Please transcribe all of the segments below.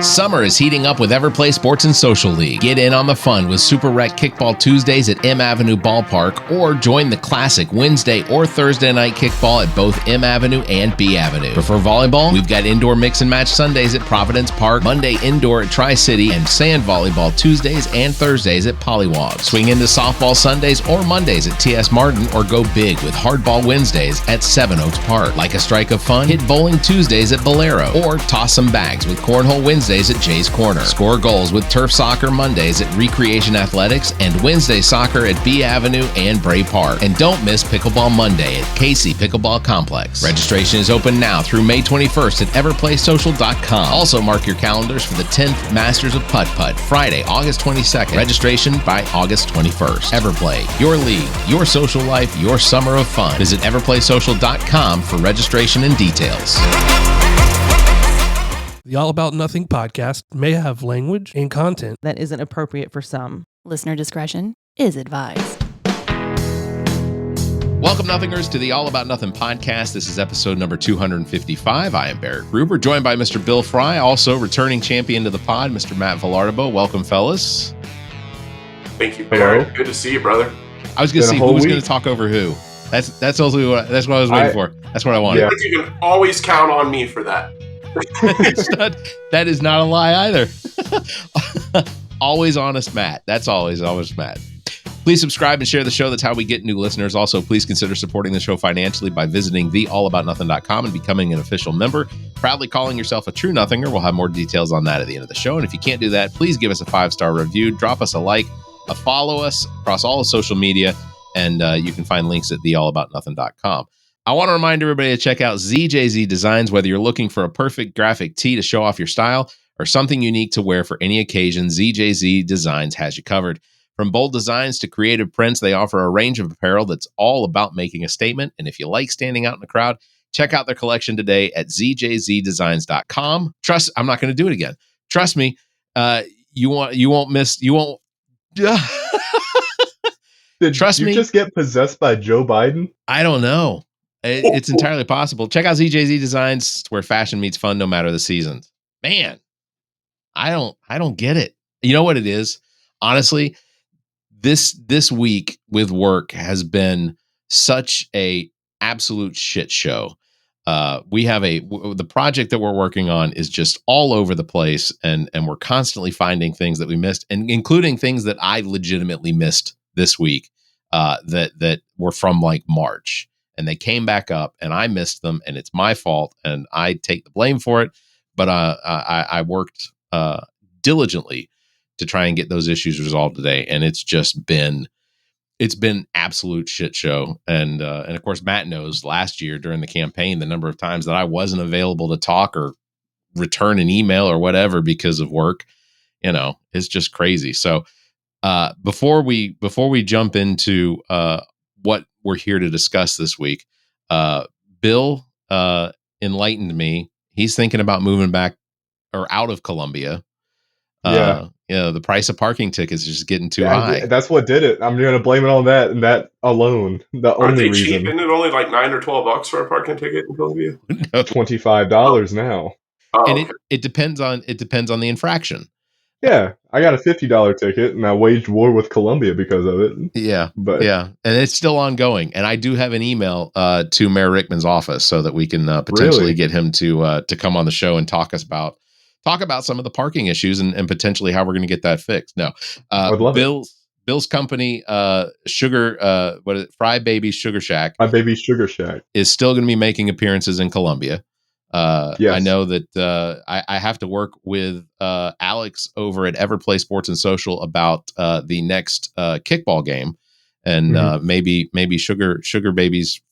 Summer is heating up with Everplay Sports and Social League. Get in on the fun with Super Rec Kickball Tuesdays at M Avenue Ballpark, or join the classic Wednesday or Thursday night kickball at both M Avenue and B Avenue. Prefer volleyball? We've got indoor mix and match Sundays at Providence Park, Monday indoor at Tri-City, and sand volleyball Tuesdays and Thursdays at Pollywog. Swing into softball Sundays or Mondays at TS Martin, or go big with hardball Wednesdays at Seven Oaks Park. Like a strike of fun? Hit bowling Tuesdays at Bolero, or toss some bags with cornhole Wednesdays at Jay's Corner. Score goals with turf soccer Mondays at Recreation Athletics, and Wednesday soccer at B Avenue and Bray Park. And don't miss Pickleball Monday at Casey Pickleball Complex. Registration is open now through May 21st at everplaysocial.com. Also mark your calendars for the 10th Masters of Putt Putt, Friday, August 22nd. Registration by August 21st. Everplay, your league, your social life, your summer of fun. Visit everplaysocial.com for registration and details. The All About Nothing podcast may have language and content that isn't appropriate for some. Listener discretion is advised. Welcome, Nothingers, to the All About Nothing podcast. This is episode number 255. I am Barrett Gruber, joined by Mr. Bill Fry, also returning champion to the pod, Mr. Matt Vilardebo. Welcome, fellas. Thank you, Barrett. Good to see you, brother. I was going to see who was going to talk over who. That's also what I was waiting for. That's what I wanted. Yeah. You can always count on me for that. That is not a lie either. Always honest Matt. That's always Matt. Please subscribe and share the show. That's how we get new listeners. Also, please consider supporting the show financially by visiting theallaboutnothing.com and becoming an official member. Proudly calling yourself a true nothinger. We'll have more details on that at the end of the show. And if you can't do that, please give us a 5-star review. Drop us a like, follow us across all of social media, and you can find links at theallaboutnothing.com. I want to remind everybody to check out ZJZ Designs, whether you're looking for a perfect graphic tee to show off your style or something unique to wear for any occasion. ZJZ Designs has you covered. From bold designs to creative prints, they offer a range of apparel that's all about making a statement. And if you like standing out in the crowd, check out their collection today at zjzdesigns.com. I'm not going to do it again. Trust me, you won't miss. Trust me. Did you just get possessed by Joe Biden? I don't know. It's entirely possible. Check out ZJZ Designs. It's where fashion meets fun, no matter the seasons. Man, I don't get it. You know what it is? Honestly, this week with work has been such a absolute shit show. We have the project that we're working on is just all over the place, and we're constantly finding things that we missed, and including things that I legitimately missed this week that were from like March. And they came back up, and I missed them, and it's my fault, and I take the blame for it. But I worked diligently to try and get those issues resolved today, and it's been absolute shit show. And of course, Matt knows last year during the campaign the number of times that I wasn't available to talk or return an email or whatever because of work. You know, it's just crazy. So before we jump into what we're here to discuss this week, Bill enlightened me. He's thinking about moving back or out of Columbia. The price of parking tickets is just getting too high. That's what did it. I'm going to blame it on that, and that alone. The Aren't only they reason. cheap? Isn't it only like $9 or $12 for a parking ticket in Columbia? No. $25 now. Oh, And okay. it depends on the infraction. Yeah, I got a $50 ticket, and I waged war with Columbia because of it. Yeah, but yeah, and it's still ongoing. And I do have an email to Mayor Rickman's office so that we can potentially get him to come on the show and talk about some of the parking issues and potentially how we're going to get that fixed. No, I'd love Bill's company, Fry Baby Sugar Shack. My Baby Sugar Shack is still going to be making appearances in Columbia. Yes. I know that I have to work with Alex over at Everplay Sports and Social about the next kickball game, and maybe Sugar Baby's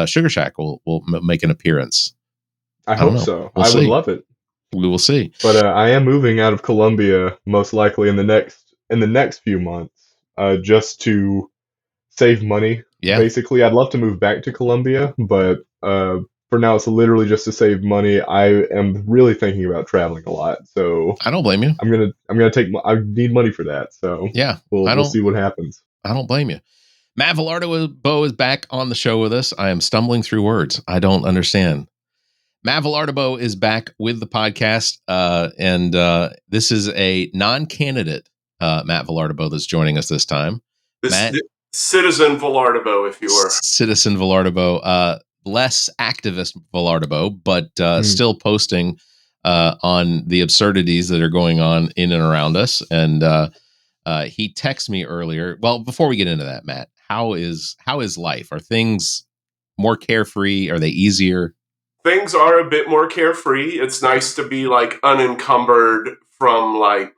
Sugar Shack will make an appearance. I hope so. I would love it. We will see. But I am moving out of Columbia most likely in the next few months, just to save money. Yeah. Basically, I'd love to move back to Columbia, but for now, it's literally just to save money. I am really thinking about traveling a lot, so I don't blame you. I'm gonna take. I need money for that, so yeah, we'll see what happens. I don't blame you. Matt Vilardebo is back on the show with us. I am stumbling through words. I don't understand. Matt Vilardebo is back with the podcast, and this is a non-candidate Matt Vilardebo that's joining us this time. Matt, Citizen Vilardebo, if you were. Citizen Vilardebo, less activist Vilardebo, but still posting on the absurdities that are going on in and around us. And he texted me earlier. Well, before we get into that, Matt, how is life? Are things more carefree? Are they easier? Things are a bit more carefree. It's nice to be like unencumbered from like.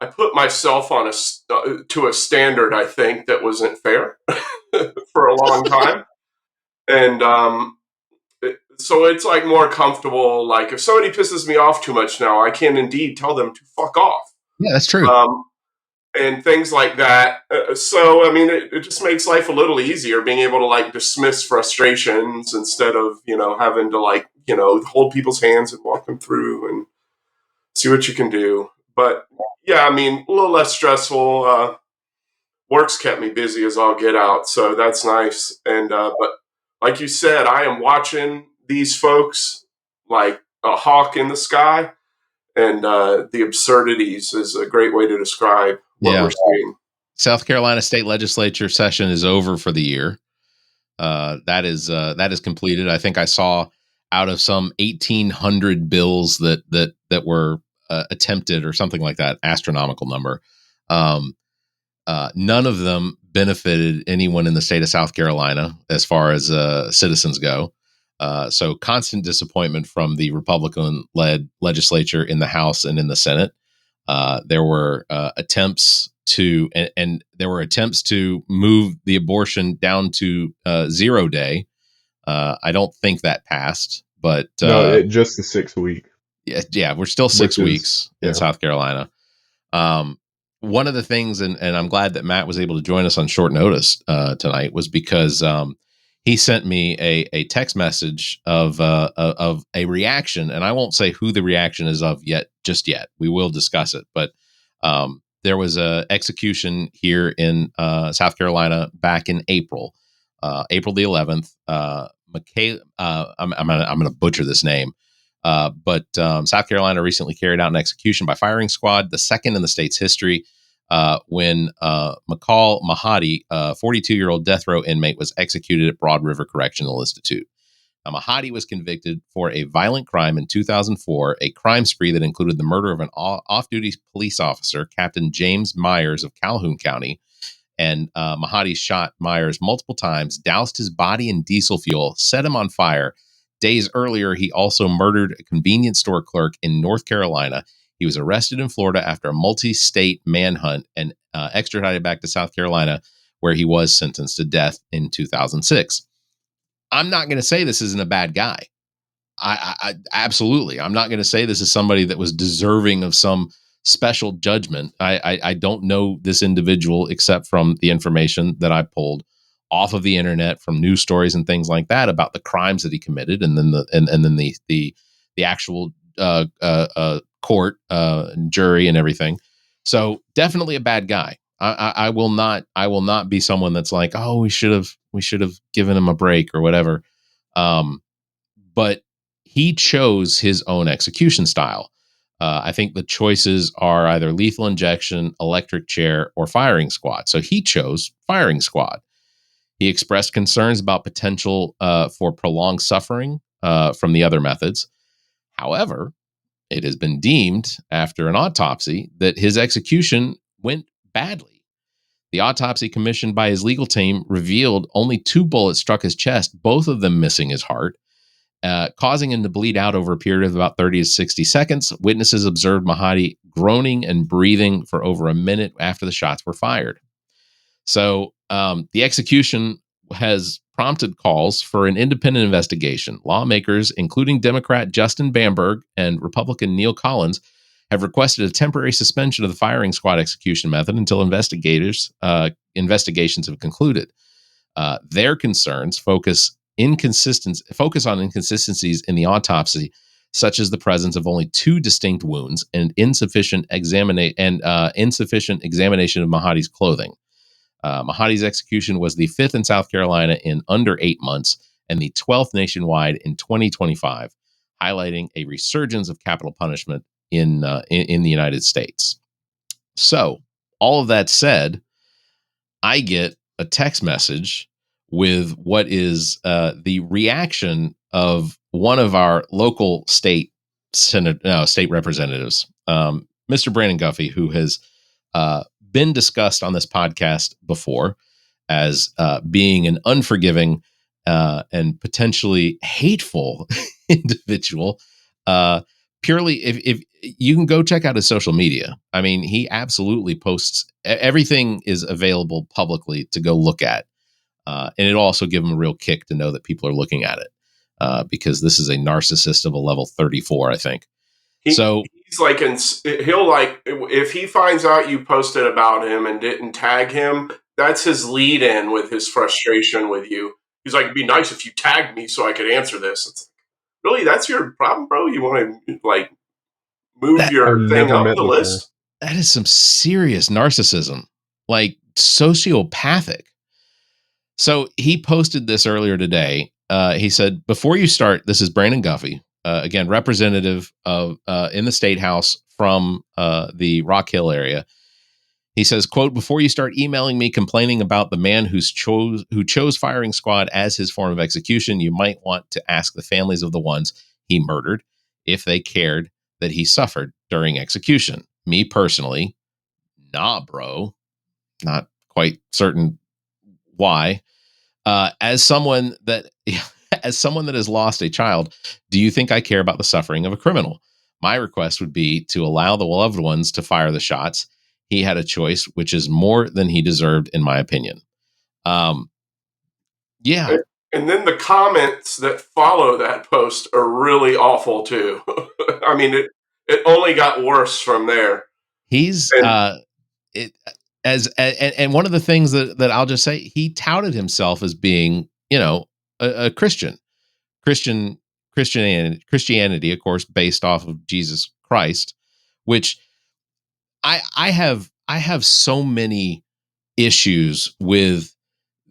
I put myself on to a standard I think that wasn't fair for a long time, and so it's like more comfortable. Like if somebody pisses me off too much now, I can indeed tell them to fuck off. Yeah, that's true. And things like that. So, I mean, it just makes life a little easier being able to like dismiss frustrations instead of, having to like, hold people's hands and walk them through and see what you can do. But yeah, I mean, a little less stressful. Work's kept me busy as all get out. So that's nice. And, but like you said, I am watching these folks like a hawk in the sky. And the absurdities is a great way to describe what we're seeing. South Carolina State Legislature session is over for the year. That is completed. I think I saw out of some 1,800 bills that were attempted or something like that, astronomical number. None of them benefited anyone in the state of South Carolina as far as citizens go. So constant disappointment from the Republican-led legislature in the House and in the Senate. There were attempts to move the abortion down to 0 day. I don't think that passed, but no, just the 6 week. Yeah, we're still 6 weeks in South Carolina. One of the things, and I'm glad that Matt was able to join us on short notice tonight, was because he sent me a text message of a reaction, and I won't say who the reaction is of just yet. We will discuss it, but there was a execution here in South Carolina back in April the 11th. I'm going to butcher this name, but South Carolina recently carried out an execution by firing squad, the second in the state's history. When McCall Mahadi, a 42-year-old death row inmate, was executed at Broad River Correctional Institute. Now, Mahadi was convicted for a violent crime in 2004, a crime spree that included the murder of an off-duty police officer, Captain James Myers of Calhoun County. And Mahadi shot Myers multiple times, doused his body in diesel fuel, set him on fire. Days earlier, he also murdered a convenience store clerk in North Carolina. He was arrested in Florida after a multi-state manhunt and extradited back to South Carolina, where he was sentenced to death in 2006. I'm not going to say this isn't a bad guy. I absolutely. I'm not going to say this is somebody that was deserving of some special judgment. I don't know this individual except from the information that I pulled off of the internet from news stories and things like that about the crimes that he committed, and then the actual court, jury, and everything. So definitely a bad guy. I will not be someone that's like, oh, we should have given him a break or whatever. But he chose his own execution style. I think the choices are either lethal injection, electric chair, or firing squad. So he chose firing squad. He expressed concerns about potential for prolonged suffering from the other methods. However, it has been deemed after an autopsy that his execution went badly. The autopsy commissioned by his legal team revealed only 2 bullets struck his chest, both of them missing his heart, causing him to bleed out over a period of about 30 to 60 seconds. Witnesses observed Mahadi groaning and breathing for over a minute after the shots were fired. So the execution has prompted calls for an independent investigation. Lawmakers, including Democrat Justin Bamberg and Republican Neil Collins, have requested a temporary suspension of the firing squad execution method until investigations have concluded. Their concerns focus on inconsistencies in the autopsy, such as the presence of only 2 distinct wounds and insufficient examination of Mahadi's clothing. Mahadi's execution was the 5th in South Carolina in under 8 months, and the 12th nationwide in 2025, highlighting a resurgence of capital punishment in the United States. So, all of that said, I get a text message with what is the reaction of one of our local state representatives, Mr. Brandon Guffey, who has been discussed on this podcast before as being an unforgiving and potentially hateful individual. Purely, if you can go check out his social media. I mean, he absolutely posts everything is available publicly to go look at. And it'll also give him a real kick to know that people are looking at it because this is a narcissist of a level 34, I think. He's like, he'll like, if he finds out you posted about him and didn't tag him, that's his lead in with his frustration with you. He's like, it'd be nice if you tagged me so I could answer this. It's like, really, that's your problem, bro? You want to like move your thing up the list? That is some serious narcissism, like sociopathic. So he posted this earlier today. He said, before you start, this is Brandon Guffey, again, representative of in the State House from the Rock Hill area. He says, quote, before you start emailing me complaining about the man who chose firing squad as his form of execution, you might want to ask the families of the ones he murdered if they cared that he suffered during execution. Me personally, nah, bro. Not quite certain why. As someone that has lost a child, do you think I care about the suffering of a criminal? My request would be to allow the loved ones to fire the shots. He had a choice, which is more than he deserved, in my opinion. Yeah. And then the comments that follow that post are really awful too. I mean, it only got worse from there. He's and one of the things that I'll just say, he touted himself as being, a Christianity, of course, based off of Jesus Christ, which I have so many issues with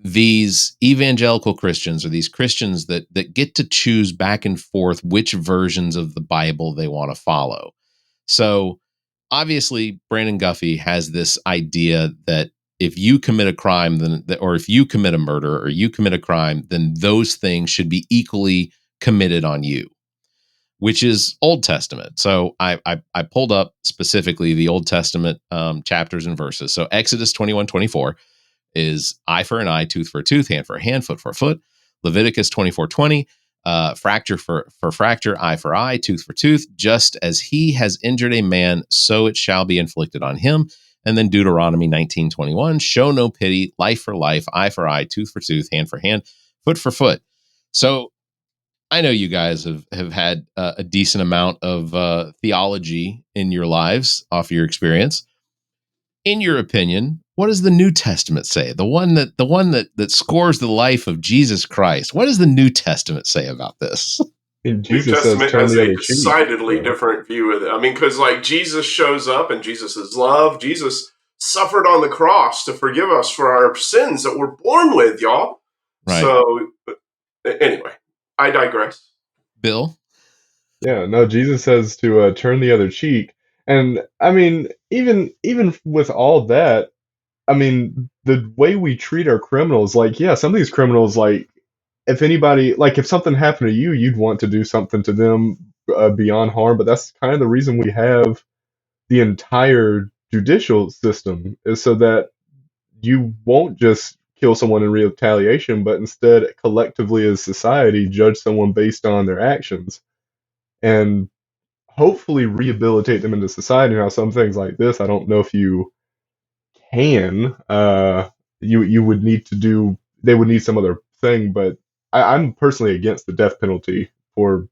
these evangelical Christians or these Christians that get to choose back and forth which versions of the Bible they want to follow. So obviously Brandon Guffey has this idea that if you commit a crime, or if you commit a murder or you commit a crime, then those things should be equally committed on you, which is Old Testament. So I pulled up specifically the Old Testament chapters and verses. So Exodus 21:24 is eye for an eye, tooth for a tooth, hand for a hand, foot for a foot. Leviticus 24:20, fracture for fracture, eye for eye, tooth for tooth. Just as he has injured a man, so it shall be inflicted on him. And then Deuteronomy 19:21, show no pity, life for life, eye for eye, tooth for tooth, hand for hand, foot for foot. So I know you guys have had a decent amount of theology in your lives off your experience. In your opinion, what does the New Testament say? The one that scores the life of Jesus Christ. What does the New Testament say about this? New Testament has a decidedly different view of it. I mean, because like Jesus shows up and Jesus is love. Jesus suffered on the cross to forgive us for our sins that we're born with, y'all. Right. So anyway, I digress. Bill? Yeah, no, Jesus says to turn the other cheek. And I mean, even with all that, I mean, the way we treat our criminals, like, yeah, some of these criminals, like, if anybody, like, if something happened to you, you'd want to do something to them beyond harm. But that's kind of the reason we have the entire judicial system, is so that you won't just kill someone in retaliation, but instead collectively as society judge someone based on their actions and hopefully rehabilitate them into society. Now, some things like this, I don't know if you can. You would need to do. They would need some other thing, but I'm personally against the death penalty for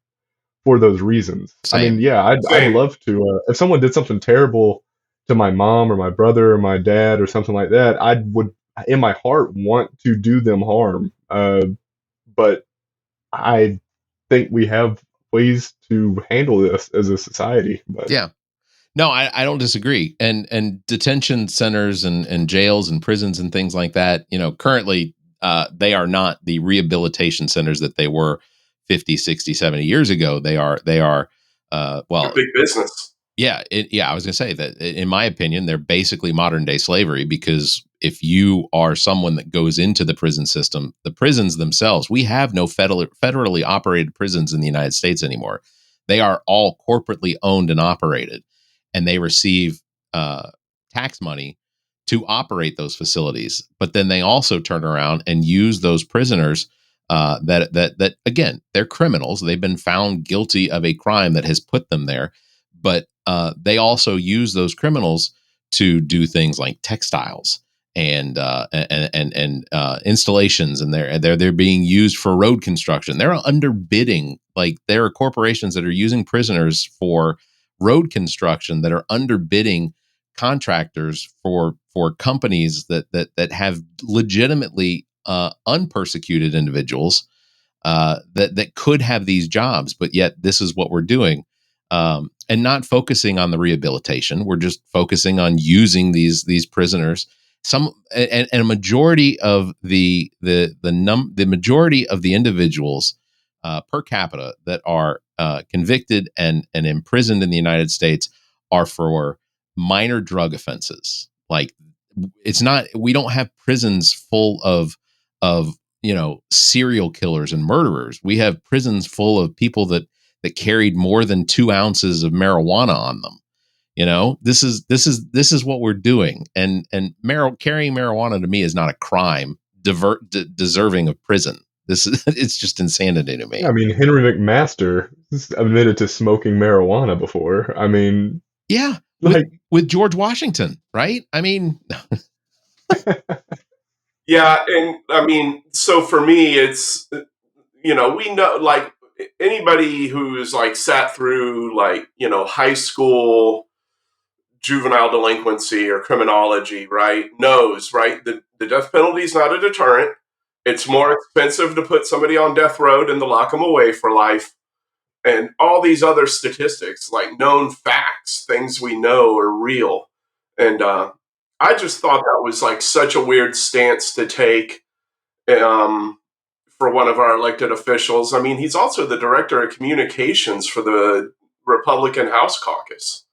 those reasons. Same. I mean, yeah, I'd love to. If someone did something terrible to my mom or my brother or my dad or something like that, I would, in my heart, want to do them harm. But I think we have ways to handle this as a society. But yeah. No, I don't disagree. And detention centers and jails and prisons and things like that, currently they are not the rehabilitation centers that they were 50, 60, 70 years ago. They are well, big business. yeah, I was going to say that in my opinion, they're basically modern day slavery, because if you are someone that goes into the prison system, the prisons themselves, we have no federally operated prisons in the United States anymore. They are all corporately owned and operated, and they receive tax money to operate those facilities. But then they also turn around and use those prisoners that again, they're criminals. They've been found guilty of a crime that has put them there. But they also use those criminals to do things like textiles and installations, and they're being used for road construction. They're underbidding. Like, there are corporations that are using prisoners for road construction that are underbidding contractors for companies that have legitimately unpersecuted individuals that could have these jobs, but yet this is what we're doing. And not focusing on the rehabilitation. We're just focusing on using these prisoners. And a majority of the majority of the individuals per capita that are convicted and imprisoned in the United States are for minor drug offenses. Like, we don't have prisons full of serial killers and murderers. We have prisons full of people that carried more than 2 ounces of marijuana on them. This is what we're doing. And carrying marijuana to me is not a crime deserving of prison. It's just insanity to me. I mean, Henry McMaster admitted to smoking marijuana before. I mean, yeah, with George Washington, right? I mean, yeah, and I mean, so for me, it's we know, like, anybody who's like sat through, like, high school juvenile delinquency or criminology, right, knows, right, the death penalty is not a deterrent. It's more expensive to put somebody on death row than to lock them away for life. And all these other statistics, like known facts, things we know are real. And I just thought that was like such a weird stance to take for one of our elected officials. I mean, he's also the director of communications for the Republican House Caucus.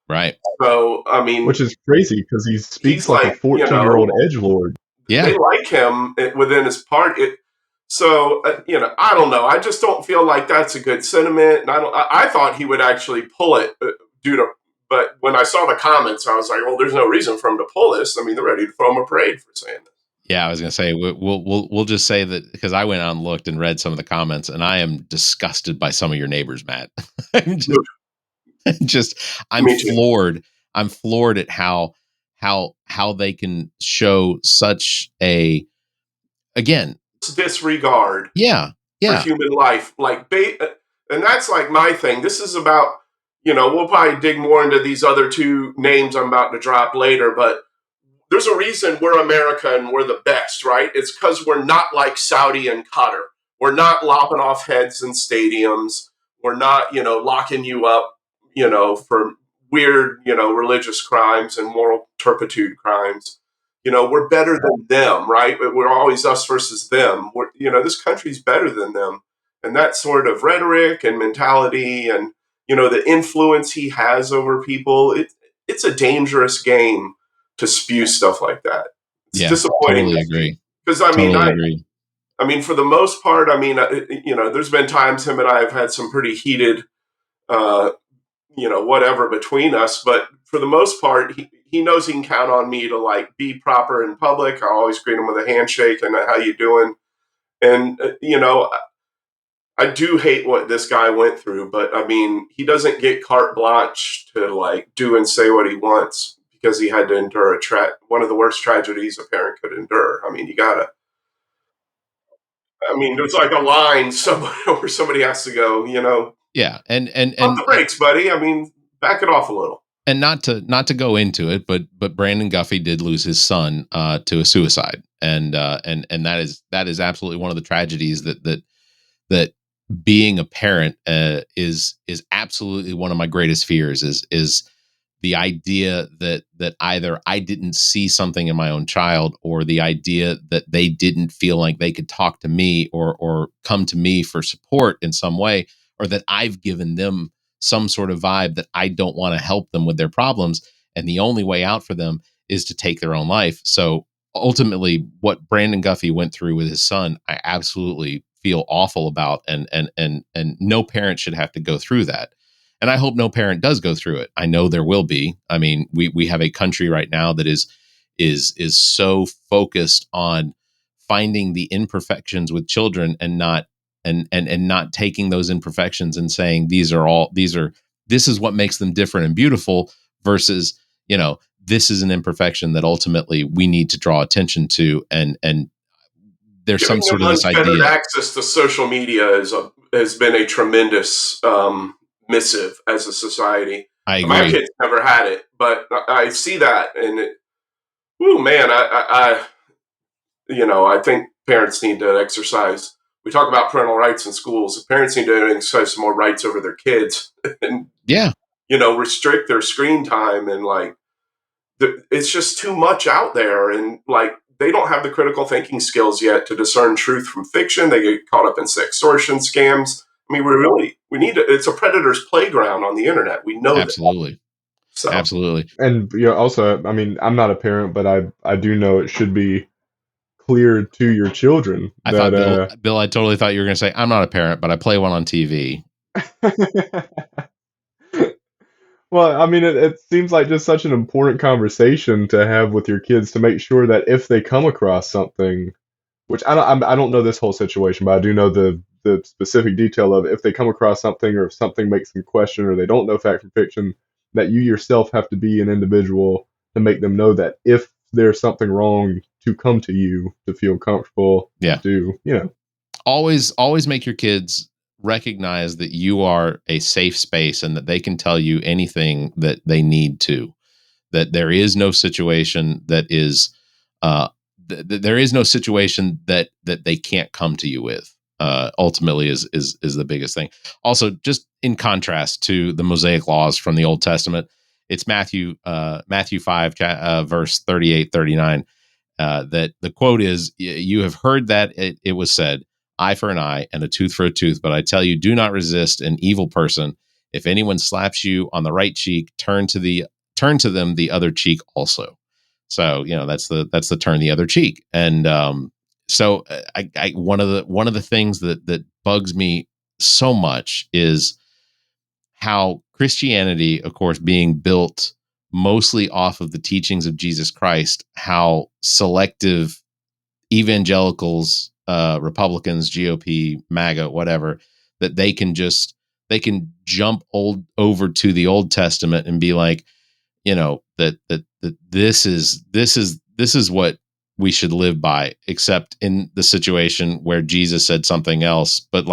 Right. So, I mean, which is crazy because he speaks like a 14-year-old edgelord. Yeah. They like him within his party. So, I don't know. I just don't feel like that's a good sentiment. And I thought he would actually pull it but when I saw the comments, I was like, well, there's no reason for him to pull this. I mean, they're ready to throw him a parade for saying this. Yeah, I was going to say, we'll just say that, because I went out and looked and read some of the comments, and I am disgusted by some of your neighbors, Matt. I'm floored. I'm floored at how they can show such a, again, disregard. Yeah. For human life. Like, and that's like my thing. This is about, we'll probably dig more into these other 2 names I'm about to drop later, but there's a reason we're America and we're the best, right? It's because we're not like Saudi and Qatar. We're not lopping off heads in stadiums. We're not, locking you up, for weird, religious crimes and moral turpitude crimes. We're better than them, right? We're always us versus them. This country's better than them. And that sort of rhetoric and mentality and, the influence he has over people, it's a dangerous game to spew stuff like that. It's disappointing. Totally agree. Because I mean, for the most part, I mean, there's been times him and I have had some pretty heated, whatever between us. But for the most part, he knows he can count on me to like be proper in public. I always greet him with a handshake and how you doing. And I do hate what this guy went through, but I mean, he doesn't get carte blanche to like do and say what he wants because he had to endure one of the worst tragedies a parent could endure. I mean, there's like a line where somebody has to go, Yeah. And pump the brakes, buddy. I mean, back it off a little. And not to go into it, but Brandon Guffey did lose his son to a suicide. And that is absolutely one of the tragedies that being a parent is absolutely one of my greatest fears is the idea that either I didn't see something in my own child, or the idea that they didn't feel like they could talk to me or come to me for support in some way, or that I've given them some sort of vibe that I don't want to help them with their problems, and the only way out for them is to take their own life. So ultimately, what Brandon Guffey went through with his son, I absolutely feel awful about, and no parent should have to go through that. And I hope no parent does go through it. I know there will be. I mean, we have a country right now that is so focused on finding the imperfections with children, and not not taking those imperfections and saying this is what makes them different and beautiful, versus, this is an imperfection that ultimately we need to draw attention to, and there's Giving some sort them of this unfettered idea. access to social media has been a tremendous missive as a society. I My agree. kids never had it, but I see that, and man, I think parents need to exercise. We talk about parental rights in schools. Parents need to exercise some more rights over their kids, and Yeah, restrict their screen time, and it's just too much out there, and they don't have the critical thinking skills yet to discern truth from fiction. They get caught up in extortion scams. I mean, we need to. It's a predator's playground on the internet. We know that. absolutely. So Absolutely. And also, I mean, I'm not a parent, but I do know it should be clear to your children I that thought Bill, I totally thought you were going to say, I'm not a parent, but I play one on TV. Well, I mean, it seems like just such an important conversation to have with your kids, to make sure that if they come across something, which I don't know this whole situation, but I do know the specific detail of, if they come across something, or if something makes them question, or they don't know fact from fiction, that you yourself have to be an individual to make them know that if there's something wrong, to come to you, to feel comfortable. Yeah. To Always make your kids recognize that you are a safe space, and that they can tell you anything that they need to. That there is no situation that is there is no situation that they can't come to you with. Ultimately is the biggest thing. Also, just in contrast to the Mosaic laws from the Old Testament, it's Matthew 5 verse 38, 39. That the quote is, you have heard that it was said, eye for an eye and a tooth for a tooth, but I tell you, do not resist an evil person. If anyone slaps you on the right cheek, turn to them the other cheek also. So that's the turn the other cheek. And so I one of the things that bugs me so much is how Christianity, of course, being built mostly off of the teachings of Jesus Christ, how selective evangelicals, Republicans, GOP, MAGA, whatever, that they can jump over to the Old Testament and be like, that this is what we should live by, except in the situation where Jesus said something else. But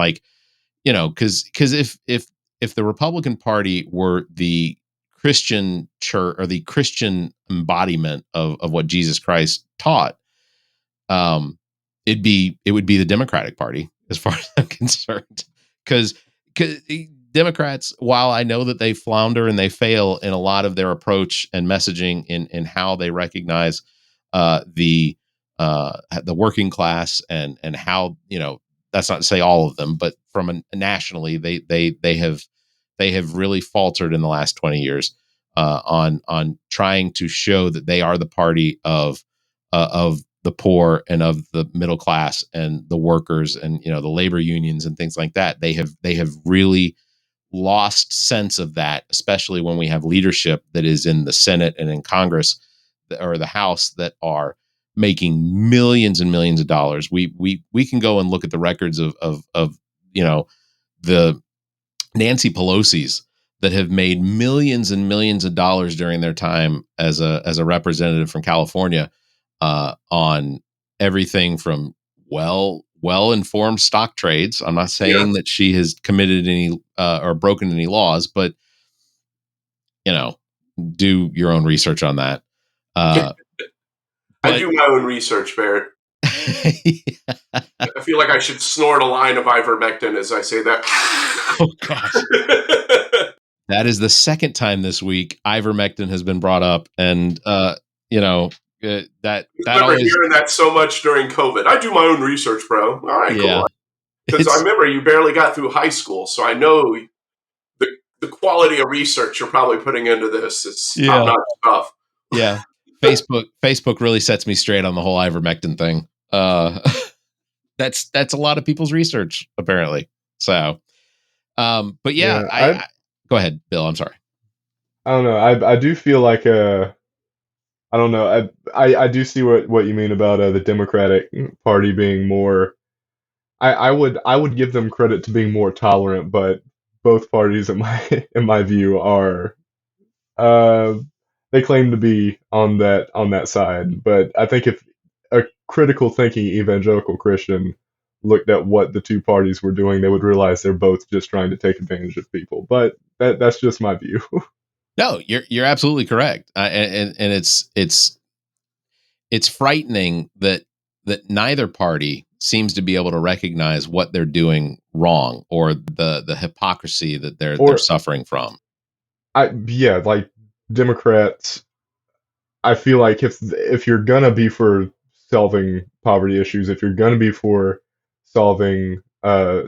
because if the Republican Party were the Christian church, or the Christian embodiment of what Jesus Christ taught, it would be the Democratic Party, as far as I'm concerned. Because Democrats, while I know that they flounder and they fail in a lot of their approach and messaging in how they recognize the working class, and how, that's not to say all of them, but nationally, they have really faltered in the last 20 years on trying to show that they are the party of the poor and of the middle class and the workers, and the labor unions and things like that. They have really lost sense of that, especially when we have leadership that is in the Senate and in Congress, or the House, that are making millions and millions of dollars. We can go and look at the records of the Nancy Pelosi's that have made millions and millions of dollars during their time as a representative from California, on everything from well-informed stock trades. I'm not saying that she has committed any or broken any laws, but do your own research on that. I do my own research, Barrett. I feel like I should snort a line of ivermectin as I say that. Oh gosh. That is the second time this week ivermectin has been brought up, and you know that I remember always hearing that so much during COVID. I do my own research, bro. All right, yeah. cool. Because I It's remember you barely got through high school, so I know the quality of research you're probably putting into this is Yeah. top-notch stuff. yeah. Facebook really sets me straight on the whole ivermectin thing. That's a lot of people's research apparently. So, but yeah, I go ahead, Bill. I'm sorry. I don't know. I do feel like I don't know. I do see what you mean about the Democratic Party being more. I would give them credit to being more tolerant, but both parties in my view are uh they claim to be on that side. But I think if a critical thinking evangelical Christian looked at what the two parties were doing, they would realize they're both just trying to take advantage of people. But that's just my view. No, you're absolutely correct, and it's frightening that neither party seems to be able to recognize what they're doing wrong or the hypocrisy that they're suffering from. Like Democrats, I feel like if you're gonna be for solving poverty issues, if you're gonna be for solving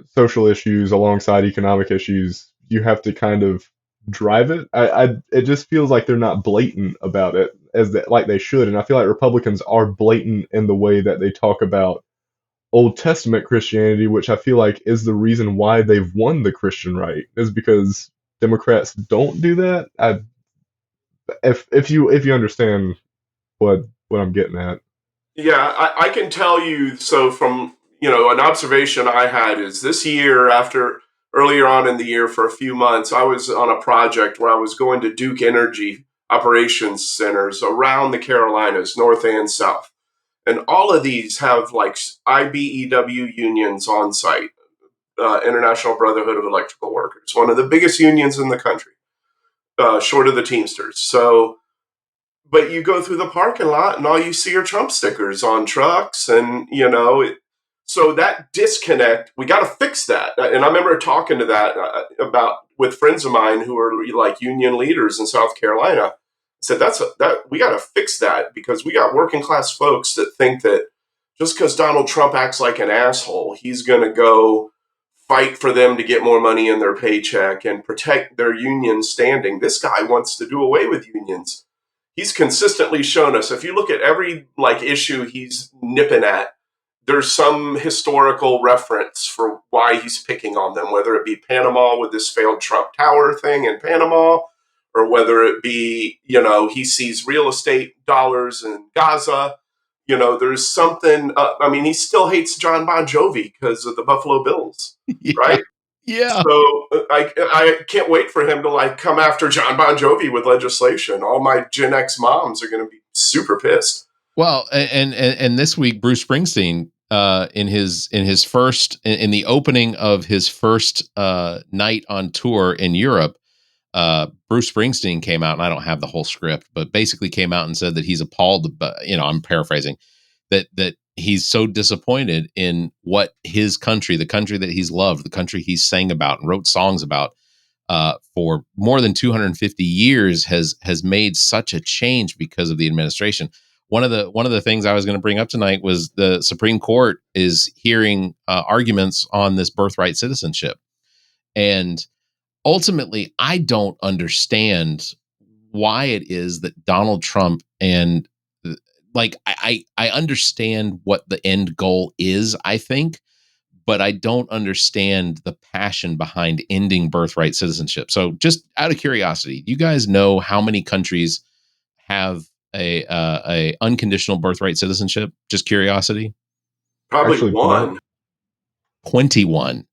social issues alongside economic issues, you have to kind of drive it. It just feels like they're not blatant about it like they should, and I feel like Republicans are blatant in the way that they talk about Old Testament Christianity, which I feel like is the reason why they've won the Christian right, is because Democrats don't do that. If you understand what I'm getting at. Yeah, I can tell you. So from an observation I had is this year, after earlier on in the year for a few months, I was on a project where I was going to Duke Energy operations centers around the Carolinas, north and south. And all of these have like IBEW unions on site, International Brotherhood of Electrical Workers, one of the biggest unions in the country, short of the Teamsters. So, but you go through the parking lot and all you see are Trump stickers on trucks. And, so that disconnect, we got to fix that. And I remember talking to that about with friends of mine who are like union leaders in South Carolina. Said that we got to fix that because we got working class folks that think that just because Donald Trump acts like an asshole, he's going to go fight for them to get more money in their paycheck and protect their union standing. This guy wants to do away with unions. He's consistently shown us, if you look at every issue he's nipping at, there's some historical reference for why he's picking on them, whether it be Panama with this failed Trump Tower thing in Panama, or whether it be, he sees real estate dollars in Gaza. There's something, he still hates John Bon Jovi because of the Buffalo Bills, right? Yeah. So I can't wait for him to come after John Bon Jovi with legislation. All my Gen X moms are going to be super pissed. Well, and this week, Bruce Springsteen, in the opening of his first night on tour in Europe, Bruce Springsteen came out, and I don't have the whole script, but basically came out and said that he's appalled. I'm paraphrasing, that he's so disappointed in what his country, the country that he's loved, the country he's sang about and wrote songs about for more than 250 years, has made such a change because of the administration. One of the things I was going to bring up tonight was the Supreme Court is hearing arguments on this birthright citizenship, and ultimately, I don't understand why it is that Donald Trump and I understand what the end goal is, I think, but I don't understand the passion behind ending birthright citizenship. So just out of curiosity, do you guys know how many countries have a unconditional birthright citizenship? Just curiosity. Probably Actually, one. 21.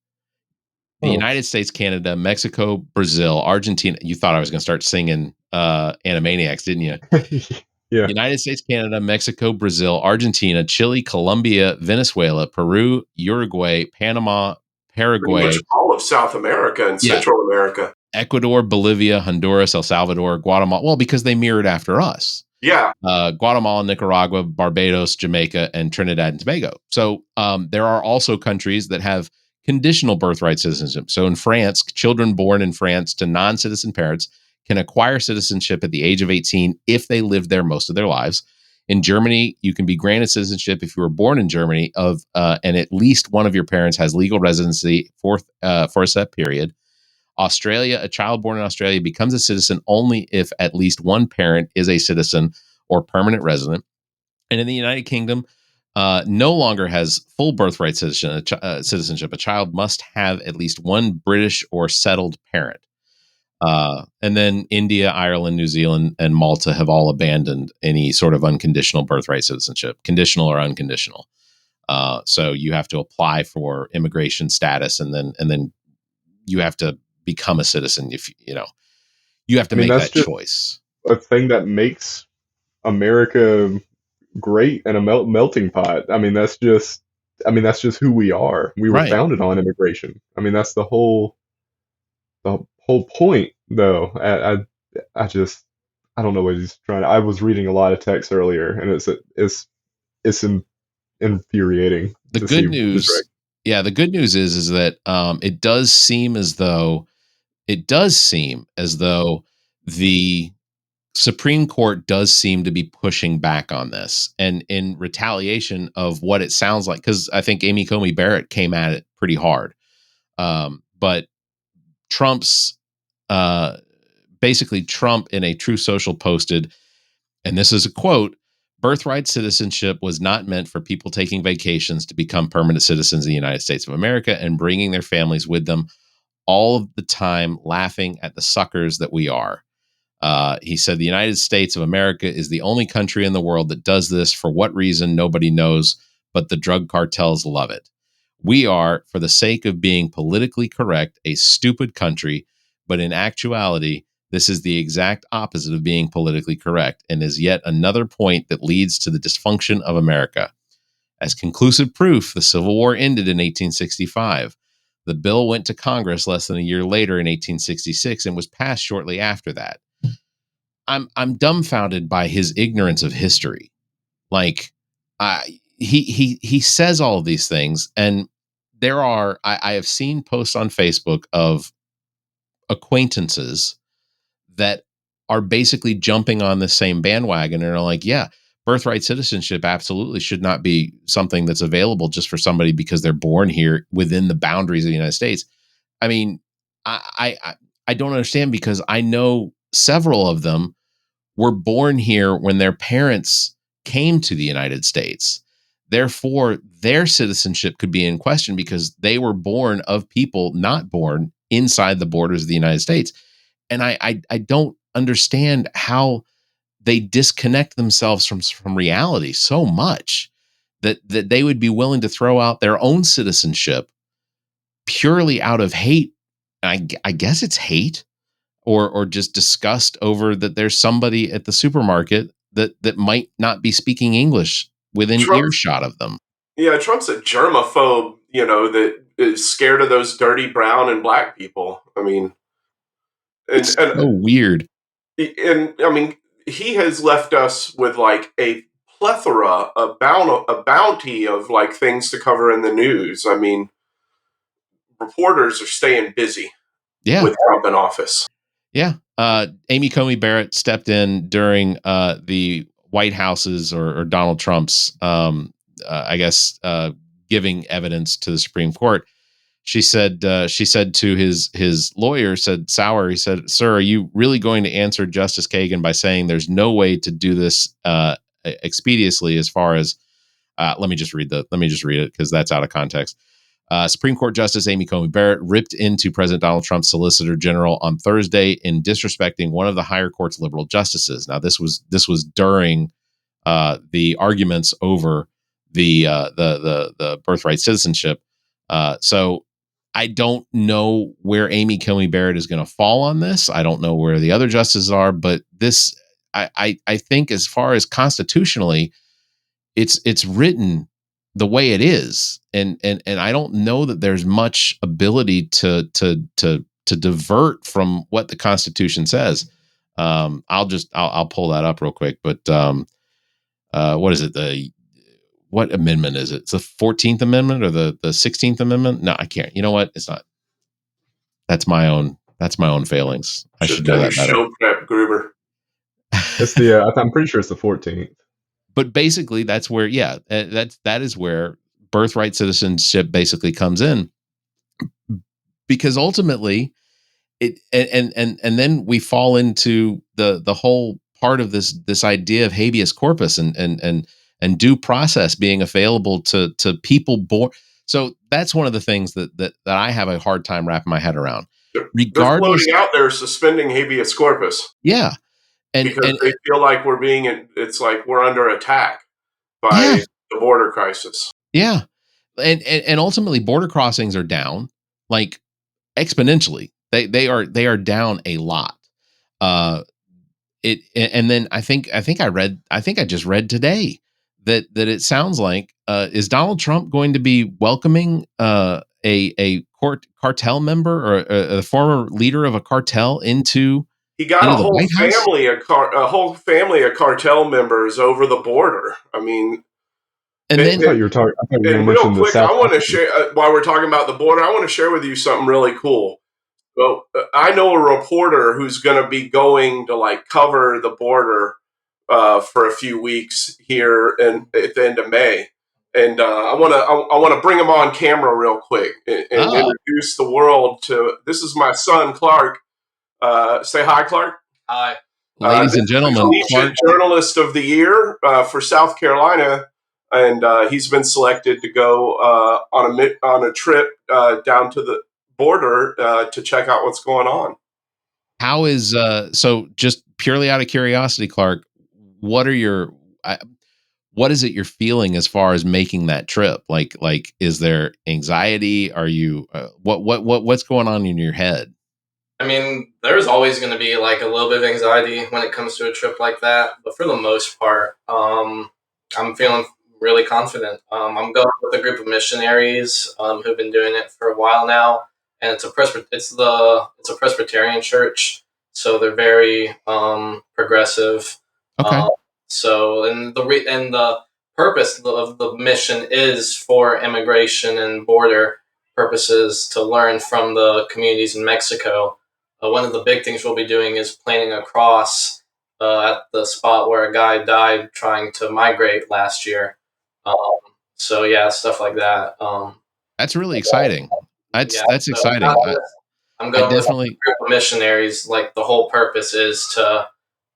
The Oh. United States, Canada, Mexico, Brazil, Argentina. You thought I was going to start singing Animaniacs, didn't you? Yeah. United States, Canada, Mexico, Brazil, Argentina, Chile, Colombia, Venezuela, Peru, Uruguay, Panama, Paraguay, Pretty much all of South America and Central America. Ecuador, Bolivia, Honduras, El Salvador, Guatemala. Well, because they mirrored after us. Yeah. Guatemala, Nicaragua, Barbados, Jamaica, and Trinidad and Tobago. So there are also countries that have conditional birthright citizenship. So in France, children born in France to non-citizen parents can acquire citizenship at the age of 18 if they lived there most of their lives. In Germany, you can be granted citizenship if you were born in Germany and at least one of your parents has legal residency for a set period. Australia, a child born in Australia becomes a citizen only if at least one parent is a citizen or permanent resident. And in the United Kingdom, no longer has full birthright citizenship. A child must have at least one British or settled parent. And then India, Ireland, New Zealand, and Malta have all abandoned any sort of unconditional birthright citizenship, conditional or unconditional. So you have to apply for immigration status, and then you have to become a citizen. If you have to make that's that just choice. a thing that makes America great and a melting pot. That's just who we are. We were Right. founded on immigration. That's the whole point, though. I don't know what he's trying to. I was reading a lot of text earlier, and it's infuriating. The to good see news, the good news is that it does seem as though the Supreme Court does seem to be pushing back on this, and in retaliation of what it sounds like, because I think Amy Coney Barrett came at it pretty hard. But Trump's basically Trump in a True Social posted, and this is a quote: "Birthright citizenship was not meant for people taking vacations to become permanent citizens of the United States of America and bringing their families with them all of the time, laughing at the suckers that we are." He said the United States of America is the only country in the world that does this. For what reason, nobody knows, but the drug cartels love it. We are, for the sake of being politically correct, a stupid country, but in actuality, this is the exact opposite of being politically correct and is yet another point that leads to the dysfunction of America. As conclusive proof, the Civil War ended in 1865. The bill went to Congress less than a year later in 1866 and was passed shortly after that. I'm dumbfounded by his ignorance of history. Like, he says all of these things, and I have seen posts on Facebook of acquaintances that are basically jumping on the same bandwagon and are like, yeah, birthright citizenship absolutely should not be something that's available just for somebody because they're born here within the boundaries of the United States. I mean, I don't understand, because I know several of them were born here when their parents came to the United States. Therefore, their citizenship could be in question because they were born of people not born inside the borders of the United States. And I don't understand how they disconnect themselves from reality so much that they would be willing to throw out their own citizenship purely out of hate. I guess it's hate, or just disgust over that there's somebody at the supermarket that might not be speaking English within earshot of them. Yeah, Trump's a germaphobe, that is scared of those dirty brown and black people. It's so weird. And he has left us with like a plethora, a bounty of like things to cover in the news. Reporters are staying busy with Trump in office. Yeah. Amy Coney Barrett stepped in during the White House's or Donald Trump's, giving evidence to the Supreme Court. She said to his lawyer, Sauer, he said, "Sir, are you really going to answer Justice Kagan by saying there's no way to do this expeditiously as far as," let me just read it because that's out of context. Supreme Court Justice Amy Coney Barrett ripped into President Donald Trump's Solicitor General on Thursday in disrespecting one of the higher court's liberal justices. Now, this was during the arguments over the birthright citizenship. So I don't know where Amy Coney Barrett is going to fall on this. I don't know where the other justices are, but this, I think, as far as constitutionally, it's written the way it is, and I don't know that there's much ability to divert from what the Constitution says. I'll pull that up real quick, but what is it? what amendment is it? It's the 14th Amendment or the 16th Amendment? No, I can't. You know what? It's not. That's my own failings. I should know that better. Show prep, Gruber. It's the I'm pretty sure it's the 14th. But basically, that's where, that is where birthright citizenship basically comes in, because ultimately, it and then we fall into the whole part of this idea of habeas corpus and due process being available to people born. So that's one of the things that I have a hard time wrapping my head around. Regardless, they're floating out there suspending habeas corpus. Yeah. Because they feel like it's like we're under attack by the border crisis. Yeah. And ultimately border crossings are down like exponentially. They are down a lot. And then I think I just read today that it sounds like is Donald Trump going to be welcoming a cartel member or a former leader of a cartel into he got a whole family, a whole family of cartel members over the border. I mean, and then I thought you were going to mention the South. I want to share while we're talking about the border. I want to share with you something really cool. Well, I know a reporter who's going to be going to cover the border for a few weeks here at the end of May, and I want to bring him on camera real quick and introduce the world to. This is my son Clark. Say hi, Clark. Hi, ladies and gentlemen. Clark, Journalist of the Year for South Carolina, and he's been selected to go on a trip down to the border to check out what's going on. How is so? Just purely out of curiosity, Clark, what is it you're feeling as far as making that trip? Like, is there anxiety? Are you what's going on in your head? I mean, there's always going to be a little bit of anxiety when it comes to a trip like that, but for the most part, I'm feeling really confident. I'm going with a group of missionaries who've been doing it for a while now, and it's a Presbyterian church, so they're very progressive. Okay. The purpose of the mission is for immigration and border purposes to learn from the communities in Mexico. One of the big things we'll be doing is planting a cross at the spot where a guy died trying to migrate last year. Stuff like that. That's really exciting. That's exciting. I'm going with a group of missionaries. The whole purpose is to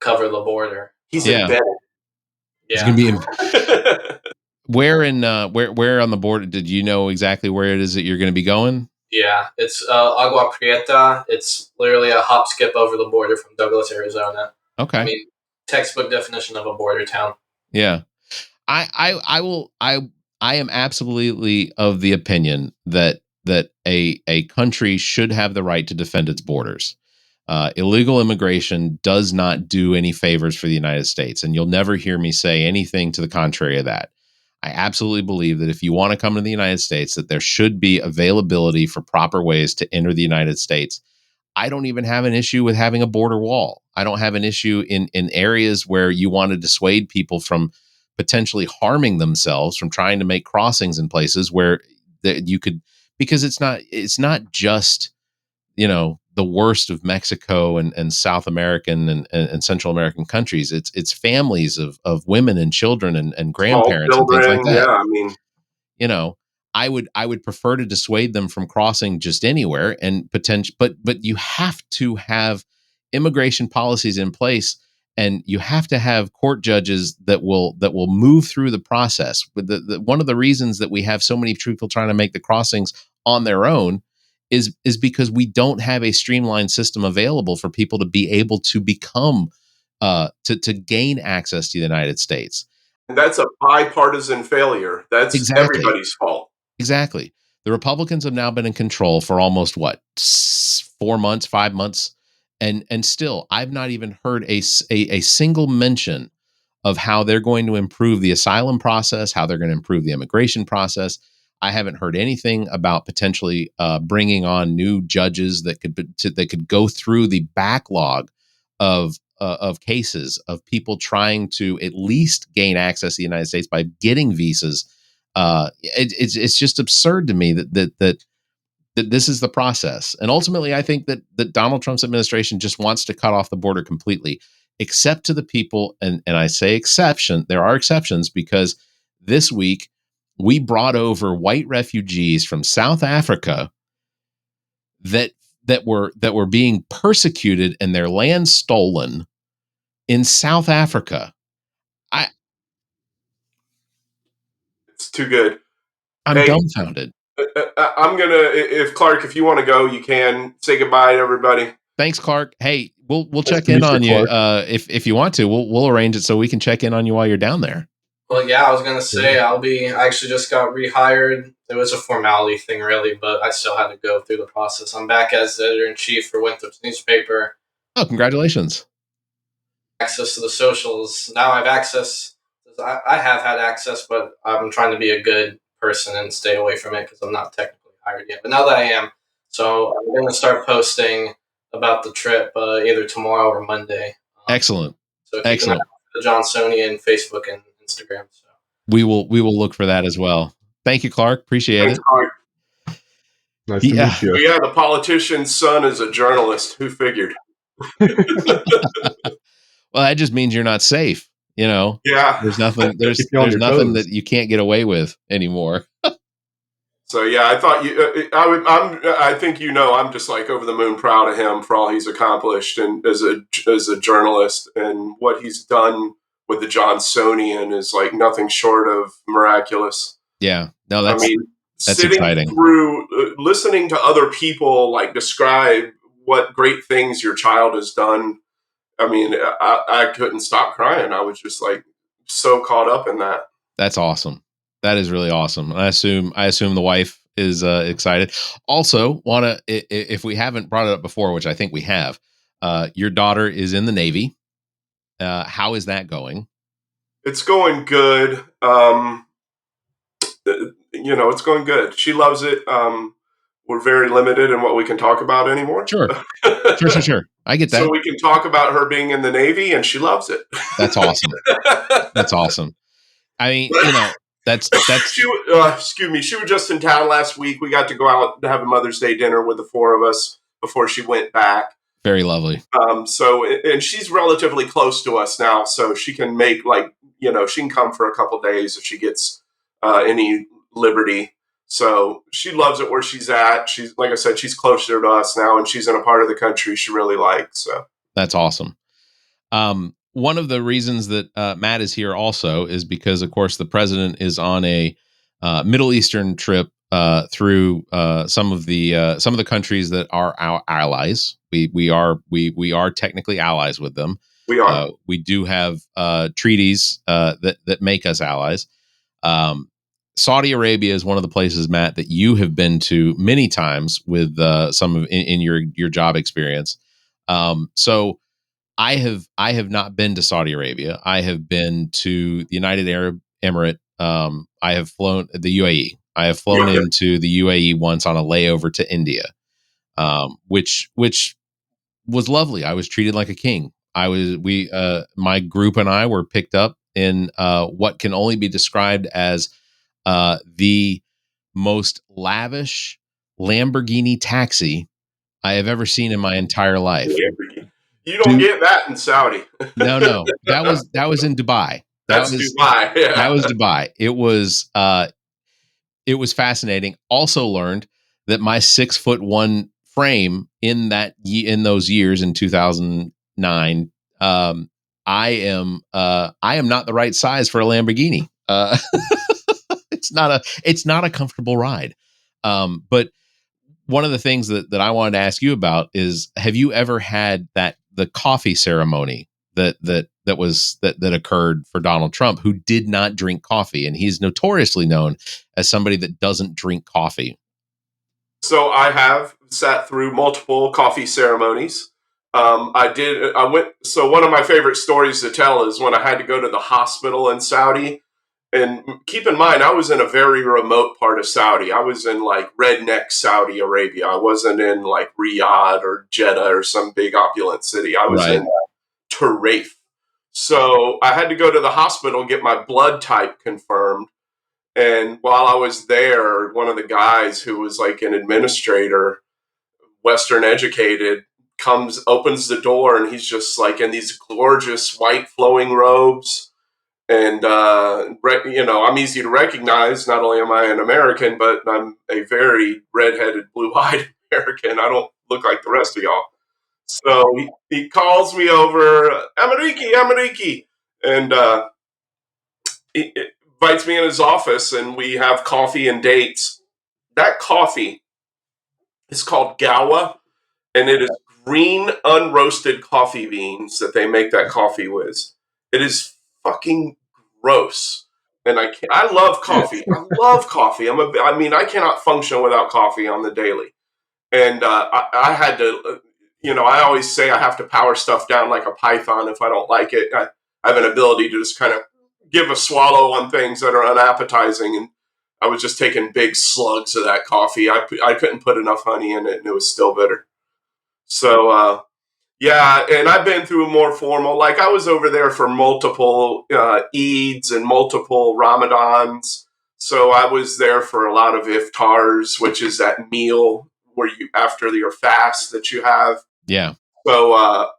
cover the border. He's embedded. Yeah. He's gonna be where on the border? Did you know exactly where it is that you're going to be going? Yeah, it's Agua Prieta. It's literally a hop skip over the border from Douglas, Arizona. Okay. I mean, textbook definition of a border town. Yeah. I am absolutely of the opinion that a country should have the right to defend its borders. Illegal immigration does not do any favors for the United States, and you'll never hear me say anything to the contrary of that. I absolutely believe that if you want to come to the United States, that there should be availability for proper ways to enter the United States. I don't even have an issue with having a border wall. I don't have an issue in areas where you want to dissuade people from potentially harming themselves from trying to make crossings in places where you could, because it's not just, the worst of Mexico and South American and Central American countries. It's families of women and children and grandparents and things like that. Yeah, I mean, I would prefer to dissuade them from crossing just anywhere and but you have to have immigration policies in place, and you have to have court judges that will move through the process. But one of the reasons that we have so many people trying to make the crossings on their own is because we don't have a streamlined system available for people to be able to become to gain access to the United States. And that's a bipartisan failure. That's everybody's fault. Exactly. The Republicans have now been in control for almost 4 months, 5 months, and still I've not even heard a single mention of how they're going to improve the asylum process, how they're going to improve the immigration process. I haven't heard anything about potentially bringing on new judges that could go through the backlog of of cases of people trying to at least gain access to the United States by getting visas. It's just absurd to me that this is the process. And ultimately, I think that Donald Trump's administration just wants to cut off the border completely, except to the people. And I say exception. There are exceptions, because this week we brought over white refugees from South Africa that were being persecuted and their land stolen in South Africa. It's too good. I'm dumbfounded. I'm gonna, if Clark, if you want to go, you can say goodbye to everybody. Thanks, Clark. Hey, we'll check in on you if you want to. We'll arrange it so we can check in on you while you're down there. Well, yeah, I was gonna say I actually just got rehired. It was a formality thing, really, but I still had to go through the process. I'm back as editor-in-chief for Winthrop's newspaper. Oh, congratulations! Access to the socials. Now I have access. I have had access, but I'm trying to be a good person and stay away from it because I'm not technically hired yet. But now that I am, so I'm going to start posting about the trip either tomorrow or Monday. Excellent. So excellent. The Johnsonian Facebook and Instagram. So we will look for that as well. Thank you, Clark. Appreciate it. Clark. Nice to meet you. Yeah, the politician's son is a journalist. Who figured? Well, that just means you're not safe. Yeah. There's nothing. There's nothing that you can't get away with anymore. So yeah, I thought I think I'm just like over the moon proud of him for all he's accomplished, and as a journalist, and what he's done with the Johnsonian is like nothing short of miraculous. Yeah, no, that's sitting exciting. Through listening to other people like describe what great things your child has done. I couldn't stop crying. I was just like so caught up in that. That's awesome. That is really awesome. I assume the wife is excited. Also, if we haven't brought it up before, which I think we have, your daughter is in the Navy. How is that going? It's going good. It's going good. She loves it. We're very limited in what we can talk about anymore. Sure. I get that. So we can talk about her being in the Navy, and she loves it. That's awesome. That's awesome. I mean, that's. Excuse me. She was just in town last week. We got to go out to have a Mother's Day dinner with the four of us before she went back. Very lovely. And she's relatively close to us now, so she can make she can come for a couple days if she gets any liberty. So she loves it where she's at. She's, like I said, she's closer to us now, and she's in a part of the country she really likes. So that's awesome. One of the reasons that Matt is here also is because, of course, the president is on a Middle Eastern trip through some of the countries that are our allies. We are technically allies with them. We are. We do have treaties that make us allies. Saudi Arabia is one of the places, Matt, that you have been to many times with some of in your job experience. So I have not been to Saudi Arabia. I have been to the United Arab Emirate. I have flown the UAE. I have flown into the UAE once on a layover to India, which was lovely. I was treated like a king. My group and I were picked up in what can only be described as the most lavish Lamborghini taxi I have ever seen in my entire life. You don't get that in Saudi. No, that was in Dubai. That's Dubai. Yeah. That was Dubai. It was fascinating. Also learned that my 6'1" frame in those years in 2009, I am not the right size for a Lamborghini. It's not a comfortable ride. But one of the things that I wanted to ask you about is, have you ever had the coffee ceremony that occurred for Donald Trump, who did not drink coffee, and he's notoriously known as somebody that doesn't drink coffee? So I have sat through multiple coffee ceremonies. So one of my favorite stories to tell is when I had to go to the hospital in Saudi. And keep in mind, I was in a very remote part of Saudi. I was in like redneck Saudi Arabia. I wasn't in like Riyadh or Jeddah or some big opulent city. I was in Terafe. So I had to go to the hospital, get my blood type confirmed. And while I was there, one of the guys who was like an administrator, Western educated, opens the door, and he's just like in these gorgeous white flowing robes. And, I'm easy to recognize. Not only am I an American, but I'm a very redheaded, blue-eyed American. I don't look like the rest of y'all. So he calls me over, Amariki, and he invites me in his office, and we have coffee and dates. That coffee is called Gawa, and it is green unroasted coffee beans that they make that coffee with. It is fucking gross. And I love coffee. I love coffee. I cannot function without coffee on the daily. And I had to, I always say I have to power stuff down like a python if I don't like it. I have an ability to just kind of give a swallow on things that are unappetizing. And I was just taking big slugs of that coffee. I couldn't put enough honey in it, and it was still bitter. So, yeah, and I've been through more formal, like I was over there for multiple Eids and multiple Ramadans. So I was there for a lot of iftars, which is that meal where you, after your fast that you have. Yeah. So,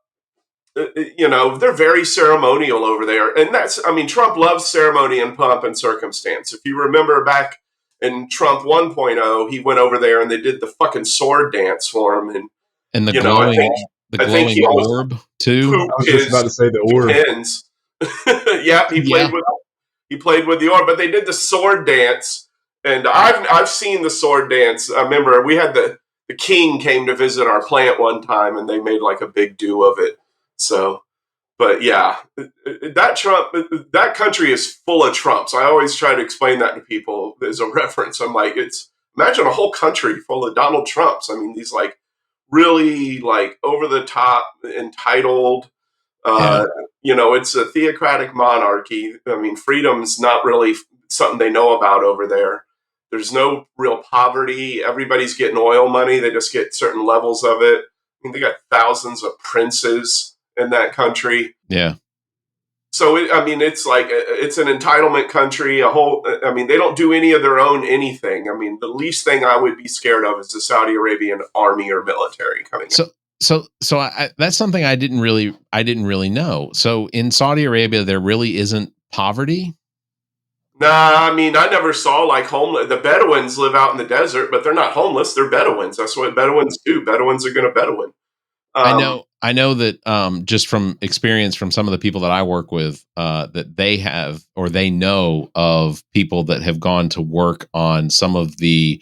they're very ceremonial over there. And Trump loves ceremony and pomp and circumstance. If you remember back in Trump 1.0, he went over there and they did the fucking sword dance for him. And the glowing orb too. I was just about to say the orb. Pins. Yeah, he played with the orb, but they did the sword dance, and I've seen the sword dance. I remember we had the king came to visit our plant one time, and they made like a big do of it. So, but yeah, that country is full of Trumps. I always try to explain that to people as a reference. I'm like, imagine a whole country full of Donald Trumps. I mean, these like really like over the top entitled. It's a theocratic monarchy. I mean, freedom's not really something they know about over there. There's no real poverty. Everybody's getting oil money. They just get certain levels of it. I mean, they got thousands of princes in that country. Yeah. So, it's like, it's an entitlement country. They don't do any of their own anything. I mean, the least thing I would be scared of is the Saudi Arabian army or military coming in. So that's something I didn't really know. So in Saudi Arabia, there really isn't poverty. Nah, I never saw like homeless. The Bedouins live out in the desert, but they're not homeless. They're Bedouins. That's what Bedouins do. Bedouins are going to Bedouin. I know that just from experience from some of the people that I work with, that they have or they know of people that have gone to work on some of the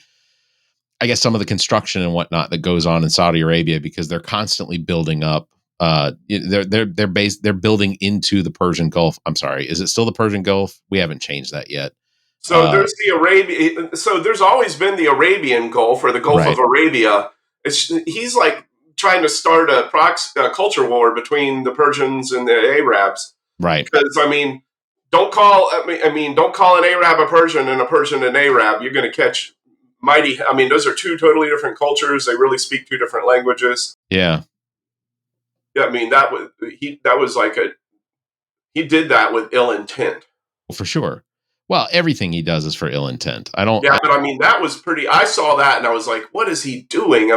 construction and whatnot that goes on in Saudi Arabia, because they're constantly building up. They're building into the Persian Gulf. I'm sorry, is it still the Persian Gulf? We haven't changed that yet. So there's the Arabian. So there's always been the Arabian Gulf or the Gulf of Arabia. He's like trying to start a culture war between the Persians and the Arabs. Right. Because don't call an Arab a Persian and a Persian an Arab. You're going to catch mighty. Those are two totally different cultures. They really speak two different languages. Yeah. Yeah. He did that with ill intent. Well, for sure. Well, everything he does is for ill intent. But that was pretty. I saw that and I was like, what is he doing?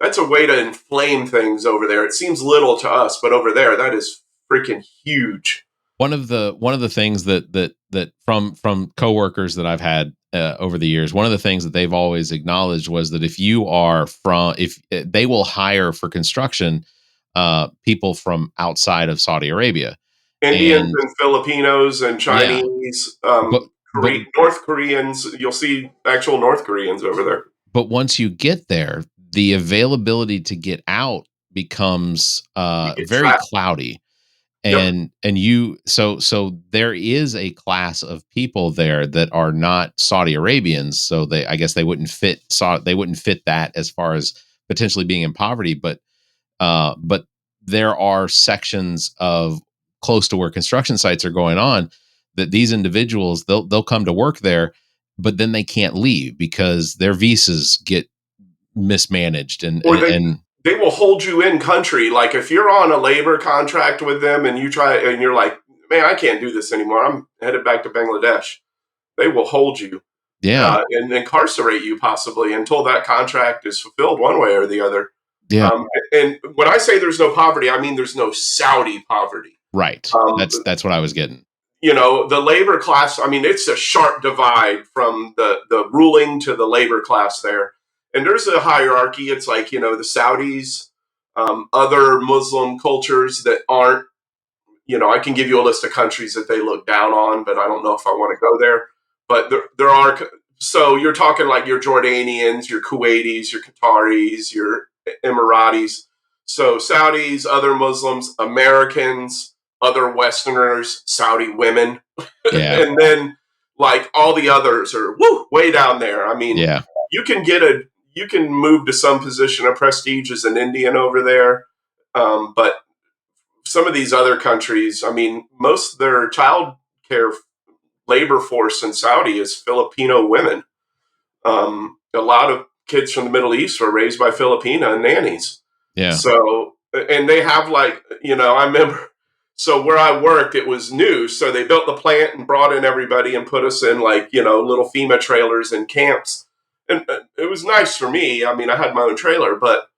That's a way to inflame things over there. It seems little to us, but over there, that is freaking huge. One of the things that from coworkers that I've had over the years, one of the things that they've always acknowledged was that if they will hire for construction people from outside of Saudi Arabia, Indians and Filipinos and Chinese, North Koreans. You'll see actual North Koreans over there. But once you get there, the availability to get out becomes very cloudy. And so there is a class of people there that are not Saudi Arabians. So I guess they wouldn't fit that as far as potentially being in poverty. But there are sections of close to where construction sites are going on that these individuals, they'll come to work there, but then they can't leave because their visas get mismanaged they will hold you in country. Like if you're on a labor contract with them and you're like, man, I can't do this anymore. I'm headed back to Bangladesh. They will hold you and incarcerate you possibly until that contract is fulfilled one way or the other. Yeah. And when I say there's no poverty, I mean there's no Saudi poverty. Right. That's what I was getting. The labor class, I mean, it's a sharp divide from the ruling to the labor class there. And there's a hierarchy. It's like, the Saudis, other Muslim cultures that aren't, I can give you a list of countries that they look down on, but I don't know if I want to go there. But there are, so you're talking like your Jordanians, your Kuwaitis, your Qataris, your Emiratis. So Saudis, other Muslims, Americans, other Westerners, Saudi women. Yeah. And then like all the others are way down there. I mean, you can move to some position of prestige as an Indian over there. But some of these other countries, I mean, most of their child care labor force in Saudi is Filipino women. A lot of kids from the Middle East were raised by Filipina nannies. Yeah. So, and they have like, I remember, so where I worked, it was new. So they built the plant and brought in everybody and put us in like, little FEMA trailers and camps. And it was nice for me. I mean, I had my own trailer, but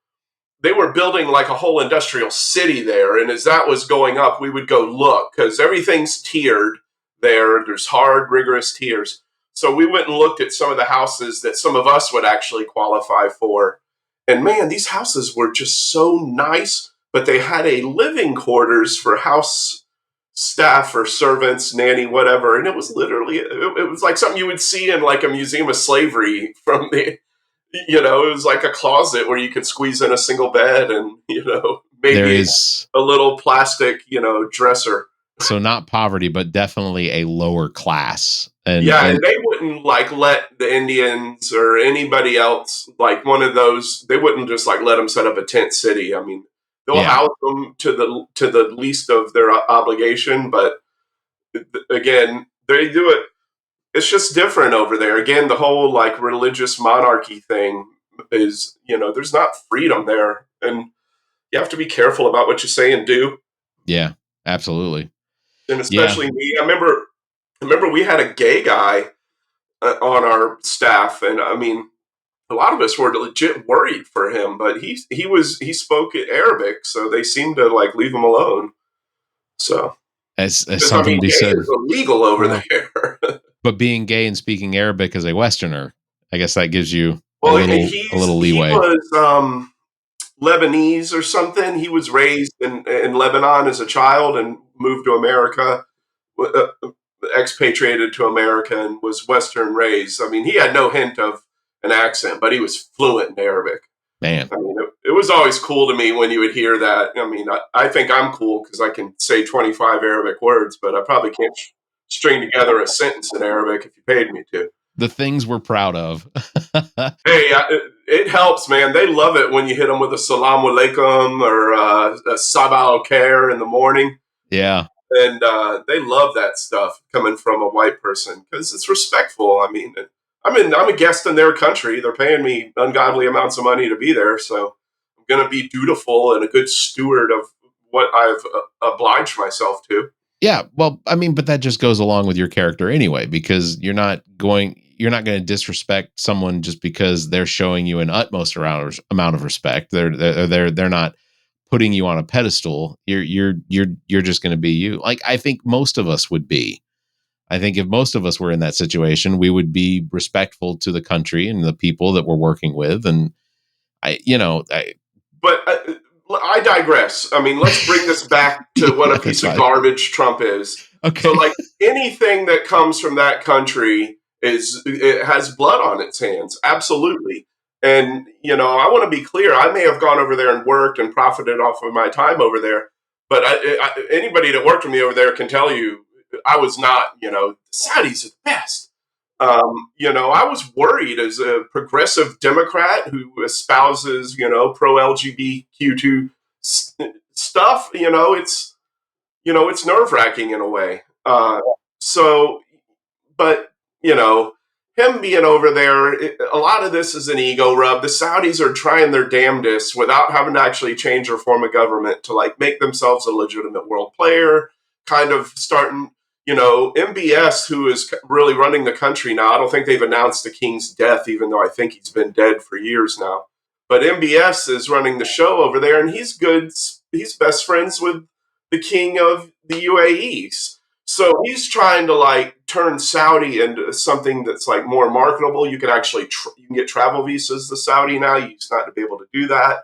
they were building like a whole industrial city there. And as that was going up, we would go look because everything's tiered there. There's hard, rigorous tiers. So we went and looked at some of the houses that some of us would actually qualify for. And man, these houses were just so nice, but they had a living quarters for house staff or servants, nanny, whatever. And it was literally, it was like something you would see in like a museum of slavery from the, it was like a closet where you could squeeze in a single bed and, maybe there is a little plastic, dresser. So not poverty, but definitely a lower class. And they wouldn't like let the Indians or anybody else like one of those. They wouldn't just like let them set up a tent city. I mean, they'll house them to the least of their obligation, but again, they do it. It's just different over there. Again, the whole like religious monarchy thing is, there's not freedom there, and you have to be careful about what you say and do. Yeah, absolutely. And especially me. I remember we had a gay guy on our staff, and I mean, a lot of us were legit worried for him, but he spoke Arabic, so they seemed to like leave him alone. So as something to be said, is illegal over there. But being gay and speaking Arabic as a Westerner, I guess that gives you a little leeway. He was Lebanese or something. He was raised in Lebanon as a child and moved to America, expatriated to America, and was Western raised. I mean, he had no hint of an accent, but he was fluent in Arabic. Man, I mean, it was always cool to me when you would hear that. I mean, I think I'm cool because I can say 25 Arabic words, but I probably can't string together a sentence in Arabic if you paid me to. The things we're proud of. Hey, it helps, man. They love it when you hit them with a salam alaikum or a sabah al khair in the morning. Yeah. And they love that stuff coming from a white person because it's respectful. I mean, I'm a guest in their country. They're paying me ungodly amounts of money to be there. So I'm going to be dutiful and a good steward of what I've obliged myself to. Yeah, well, I mean, but that just goes along with your character anyway, because you're not going to disrespect someone just because they're showing you an utmost amount of respect. They're not putting you on a pedestal. You're just going to be you. Like I think most of us would be. I think if most of us were in that situation, we would be respectful to the country and the people that we're working with. And I digress. I mean, let's bring this back to what a piece of garbage Trump is. Okay. So, like, anything that comes from that country it has blood on its hands. Absolutely. And, I want to be clear. I may have gone over there and worked and profited off of my time over there. But anybody that worked with me over there can tell you I was not, the Saudis are the best. I was worried as a progressive Democrat who espouses, pro LGBTQ2 stuff. It's nerve wracking in a way. But him being over there, a lot of this is an ego rub. The Saudis are trying their damnedest without having to actually change or form a government to like make themselves a legitimate world player, kind of starting, MBS, who is really running the country now. I don't think they've announced the king's death, even though I think he's been dead for years now. But MBS is running the show over there, and he's good. He's best friends with the king of the UAEs. So he's trying to like turn Saudi into something that's like more marketable. You can actually you can get travel visas to Saudi now. You used not to be able to do that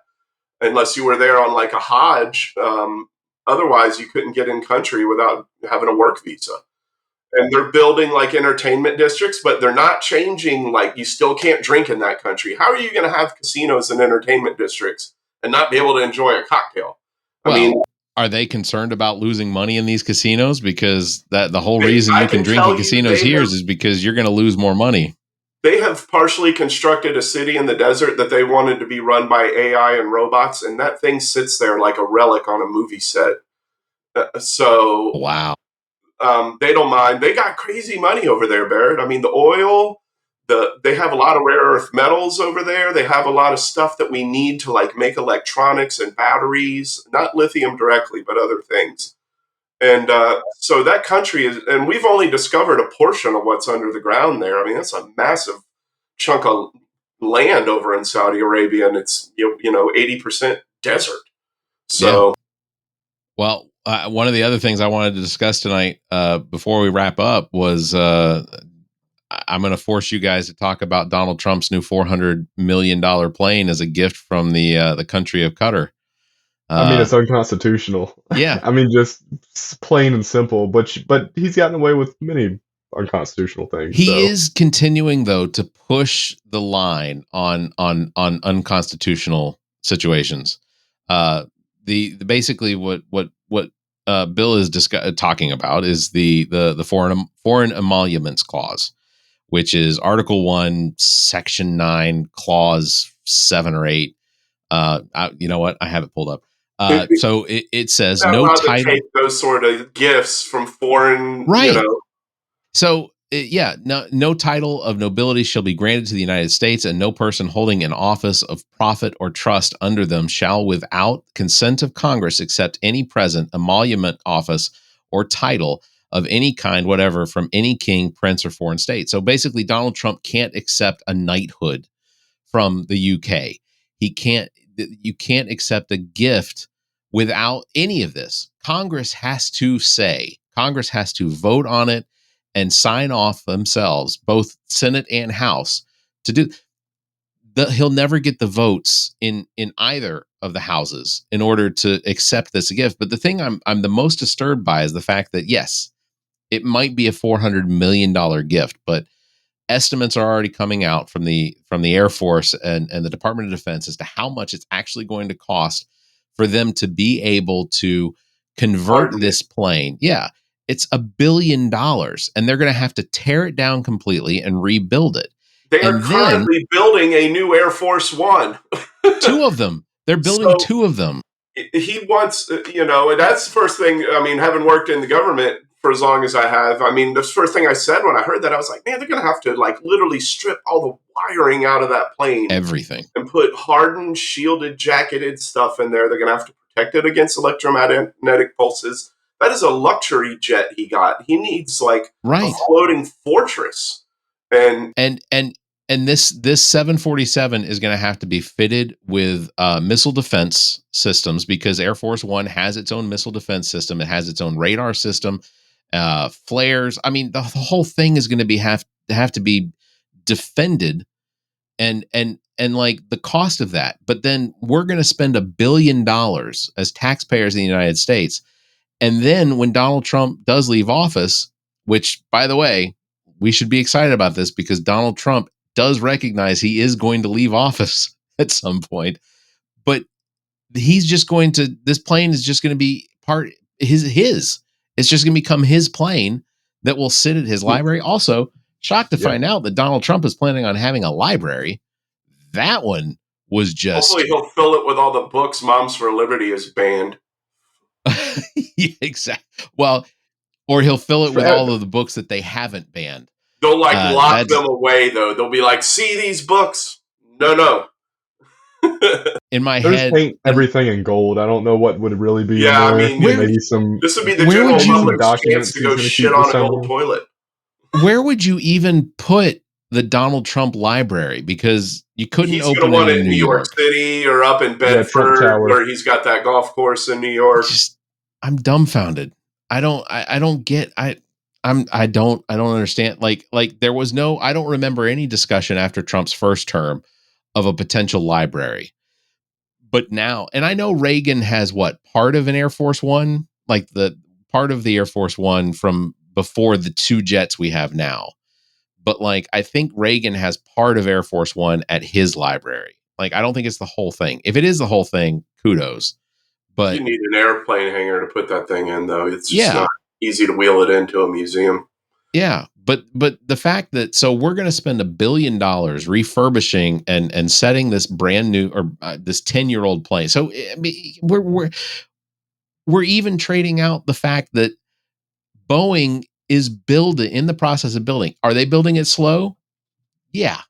unless you were there on like a Hajj. Otherwise, you couldn't get in country without having a work visa. And they're building like entertainment districts, but they're not changing. Like you still can't drink in that country. How are you going to have casinos and entertainment districts and not be able to enjoy a cocktail? I mean, are they concerned about losing money in these casinos? Because the whole reason you can drink in casinos here is because you're going to lose more money. They have partially constructed a city in the desert that they wanted to be run by AI and robots, and that thing sits there like a relic on a movie set. Wow. They don't mind. They got crazy money over there, Barrett. I mean, the oil, they have a lot of rare earth metals over there. They have a lot of stuff that we need to like make electronics and batteries, not lithium directly, but other things. And so that country is, and we've only discovered a portion of what's under the ground there. I mean, that's a massive chunk of land over in Saudi Arabia, and it's 80% desert. So, yeah. Well, one of the other things I wanted to discuss tonight before we wrap up was I'm going to force you guys to talk about Donald Trump's new $400 million plane as a gift from the country of Qatar. I mean, it's unconstitutional. Yeah. I mean, just plain and simple. But he's gotten away with many unconstitutional things. He is continuing, though, to push the line on unconstitutional situations. The basically what Bill is talking about is the foreign emoluments clause, which is Article 1, Section 9, Clause 7 or 8. You know what? I have it pulled up. So it says no title. Take those sort of gifts from foreign, right? So no title of nobility shall be granted to the United States, and no person holding an office of profit or trust under them shall, without consent of Congress, accept any present, emolument, office, or title of any kind whatever from any king, prince, or foreign state. So basically, Donald Trump can't accept a knighthood from the UK. You can't accept a gift without any of this. Congress has to vote on it and sign off themselves, both Senate and House, to do. He'll never get the votes in either of the houses in order to accept this gift. But the thing I'm the most disturbed by is the fact that, yes, it might be a $400 million gift, but estimates are already coming out from the Air Force and the Department of Defense as to how much it's actually going to cost for them to be able to convert this plane. Yeah, it's $1 billion, and they're going to have to tear it down completely and rebuild it. They are currently building a new Air Force One. 2 of them. They're building 2 of them. He wants, and that's the first thing. I mean, having worked in the government for as long as I have, I mean, the first thing I said when I heard that, I was like, man, they're going to have to like literally strip all the wiring out of that plane. Everything. And put hardened, shielded, jacketed stuff in there. They're going to have to protect it against electromagnetic pulses. That is a luxury jet he got. He needs like a floating fortress. And this 747 is going to have to be fitted with missile defense systems, because Air Force One has its own missile defense system. It has its own radar system, flares. I mean, the whole thing is going to have to be defended, and like the cost of that. But then we're going to spend $1 billion as taxpayers in the United States, and then when Donald Trump does leave office, which, by the way, we should be excited about this because Donald Trump does recognize he is going to leave office at some point, but he's just going to, this plane is just going to be his. It's just going to become his plane that will sit at his library. Also, shocked to find out that Donald Trump is planning on having a library. That one was just... Hopefully he'll fill it with all the books Moms for Liberty has banned. Yeah, exactly. Well, or he'll fill it with all of the books that they haven't banned. They'll like lock That's them away though. They'll be like, "See these books? No." in my They just head. paint everything in gold. I don't know what would really be in Yeah, I there. mean, Maybe some this would be the Where general would you- public's chance documents to he's go gonna shit keep on an old assembling. toilet. Where would you even put the Donald Trump library? Because you couldn't He's going open to it want in it in New New York York. City or up in Trump Bedford, Tower. where he's got that golf course in New York. I'm dumbfounded. I don't get. I don't understand. Like there was no. I don't remember any discussion after Trump's first term of a potential library. But now, and I know Reagan has what, part of an Air Force One, like the part of the Air Force One from before the 2 jets we have now. But like, I think Reagan has part of Air Force One at his library. Like, I don't think it's the whole thing. If it is the whole thing, kudos. But You need an airplane hangar to put that thing in, though. It's just Yeah. not easy to wheel it into a museum. yeah, but the fact that, so we're going to spend $1 billion refurbishing and setting this brand new, or this 10-year-old plane. So I mean, we're even trading out the fact that Boeing is in the process of building. Are they building it slow? Yeah.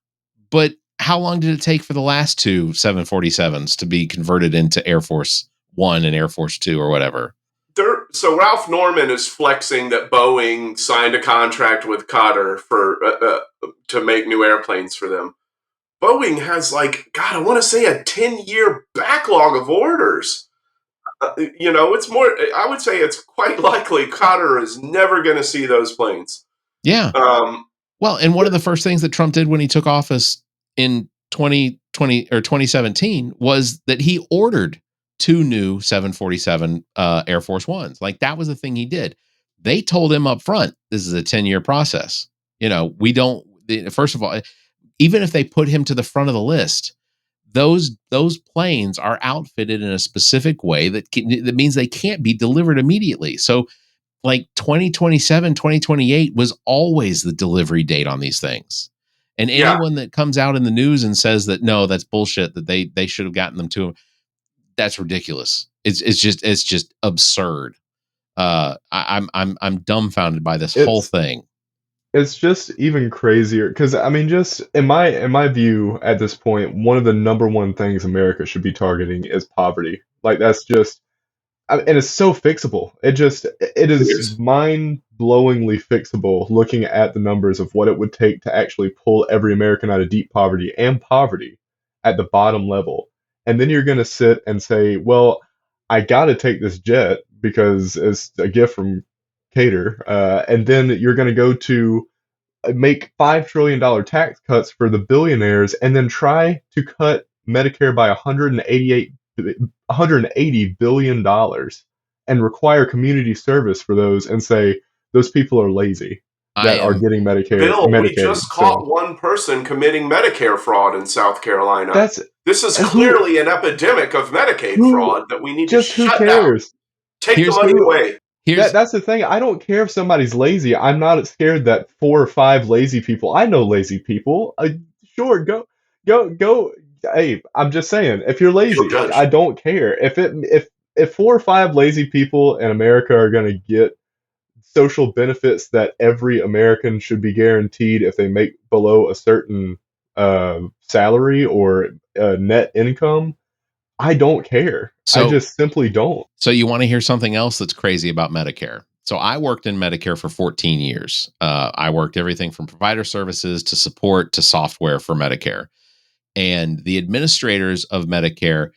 But how long did it take for the last 2 747s to be converted into Air Force One and Air Force Two or whatever? So Ralph Norman is flexing that Boeing signed a contract with Qatar for to make new airplanes for them. Boeing has I want to say a 10-year backlog of orders. It's more. I would say it's quite likely Qatar is never going to see those planes. Yeah. Well, and one of the first things that Trump did when he took office in 2020 or 2017 was that he ordered 2 new 747 Air Force Ones. Like, that was the thing he did. They told him up front, this is a 10-year process. First of all, even if they put him to the front of the list, those planes are outfitted in a specific way that means they can't be delivered immediately. So like 2027, 2028 was always the delivery date on these things. And anyone that comes out in the news and says that, no, that's bullshit, that they should have gotten them to him, that's ridiculous. It's just absurd. I'm dumbfounded by this whole thing. It's just even crazier because I mean, just in my view at this point, one of the number one things America should be targeting is poverty. Like, that's just, and it's so fixable. It is mind-blowingly fixable looking at the numbers of what it would take to actually pull every American out of deep poverty and poverty at the bottom level. And then you're going to sit and say, well, I got to take this jet because it's a gift from Cater. And then you're going to go to make $5 trillion tax cuts for the billionaires and then try to cut Medicare by $180 billion and require community service for those and say those people are lazy that are getting Bill, Medicaid. we just caught one person committing Medicare fraud in South Carolina. This is clearly an epidemic of Medicaid fraud that we need to shut down. Take the money away. That's the thing. I don't care if somebody's lazy. I'm not scared that 4 or 5 lazy people. I know lazy people. Sure, go. Hey, I'm just saying, if you're lazy, I don't care. If 4 or 5 lazy people in America are going to get social benefits that every American should be guaranteed if they make below a certain salary or net income, I don't care. I just simply don't. So you want to hear something else that's crazy about Medicare? So I worked in Medicare for 14 years. I worked everything from provider services to support to software for Medicare. And the administrators of Medicare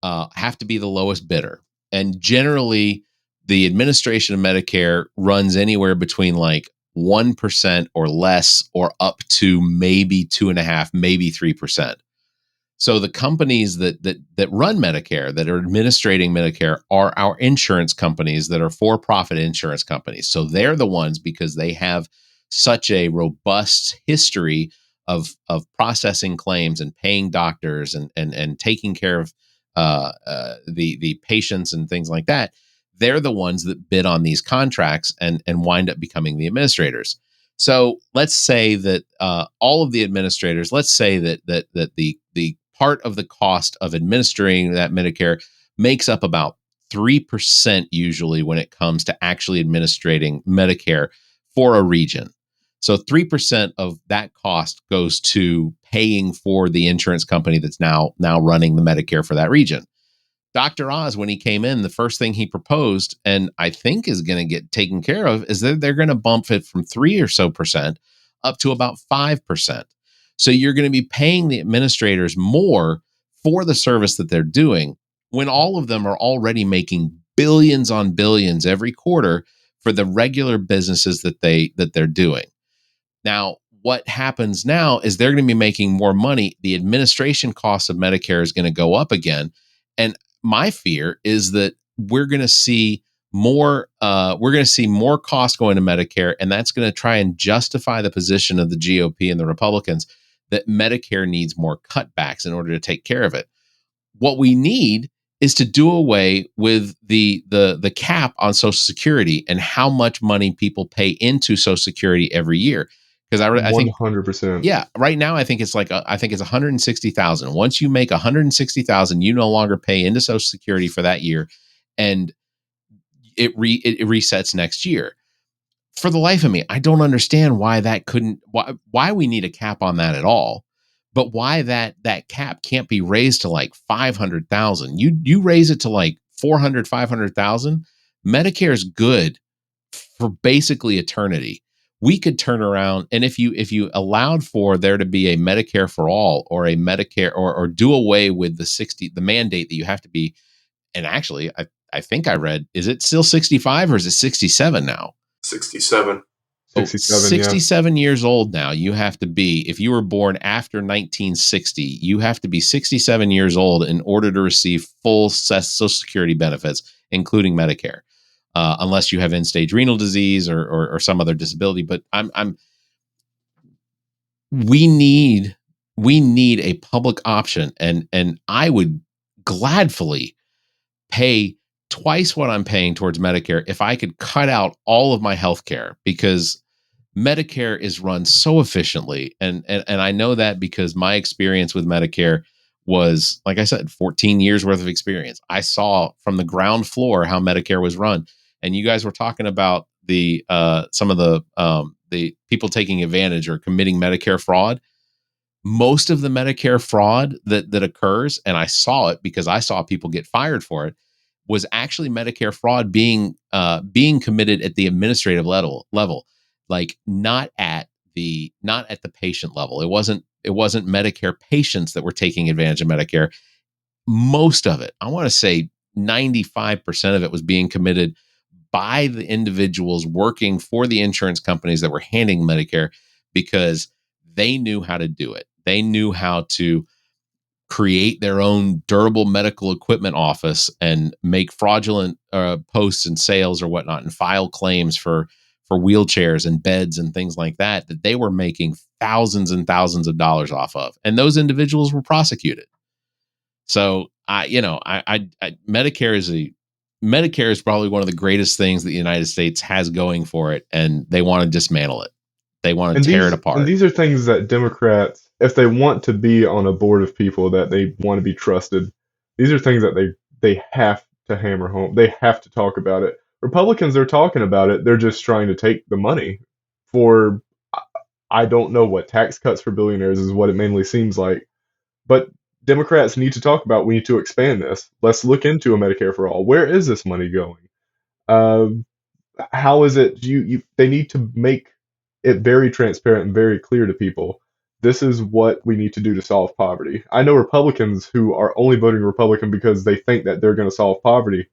have to be the lowest bidder. And generally, the administration of Medicare runs anywhere between like 1% or less, or up to maybe 2.5%, maybe 3%. So the companies that run Medicare, that are administrating Medicare, are our insurance companies that are for-profit insurance companies. So they're the ones, because they have such a robust history of processing claims and paying doctors and taking care of the patients and things like that. They're the ones that bid on these contracts and wind up becoming the administrators. So let's say that all of the administrators, let's say that the part of the cost of administering that Medicare makes up about 3% usually when it comes to actually administrating Medicare for a region. So 3% of that cost goes to paying for the insurance company that's now running the Medicare for that region. Dr. Oz, when he came in, the first thing he proposed, and I think is going to get taken care of, is that they're going to bump it from 3 or so percent up to about 5%. So you're going to be paying the administrators more for the service that they're doing when all of them are already making billions on billions every quarter for the regular businesses that they're doing. Now, what happens now is they're going to be making more money. The administration cost of Medicare is going to go up again. And my fear is that we're going to see more cost going to Medicare, and that's going to try and justify the position of the GOP and the Republicans that Medicare needs more cutbacks in order to take care of it. What we need is to do away with the cap on Social Security and how much money people pay into Social Security every year. Because I think 100%. Yeah, right now I think it's like I think it's 160,000. Once you make 160,000, you no longer pay into Social Security for that year, and it resets next year. For the life of me, I don't understand why why we need a cap on that at all, but why that cap can't be raised to like 500,000. You raise it to like 400, 500,000. Medicare is good for basically eternity. We could turn around, and if you allowed for there to be a Medicare for all, or a Medicare, or do away with the mandate that you have to be, and actually I think I read, is it still 65 or is it 67 now? 67. 67 years old now. You have to be, if you were born after 1960, you have to be 67 years old in order to receive full Social Security benefits, including Medicare. Unless you have end-stage renal disease or some other disability. But we need a public option, and I would gladly pay twice what I'm paying towards Medicare if I could cut out all of my health care, because Medicare is run so efficiently. And I know that because my experience with Medicare was, like I said, 14 years worth of experience. I saw from the ground floor how Medicare was run. And you guys were talking about some of the people taking advantage or committing Medicare fraud. Most of the Medicare fraud that occurs, and I saw it because I saw people get fired for it, was actually Medicare fraud being committed at the administrative level, like not at the patient level. It wasn't Medicare patients that were taking advantage of Medicare. Most of it, I want to say 95% of it, was being committed by the individuals working for the insurance companies that were handing Medicare, because they knew how to do it. They knew how to create their own durable medical equipment office and make fraudulent posts and sales or whatnot, and file claims for wheelchairs and beds and things like that they were making thousands and thousands of dollars off of. And those individuals were prosecuted. So Medicare is probably one of the greatest things that the United States has going for it, and they want to dismantle it. They want to tear it apart. And these are things that Democrats, if they want to be on a board of people that they want to be trusted, these are things that they have to hammer home. They have to talk about it. Republicans, they're talking about it. They're just trying to take the money for, I don't know what, tax cuts for billionaires is what it mainly seems like. But Democrats need to talk about, we need to expand this. Let's look into a Medicare for all. Where is this money going? How is it? They need to make it very transparent and very clear to people. This is what we need to do to solve poverty. I know Republicans who are only voting Republican because they think that they're going to solve poverty.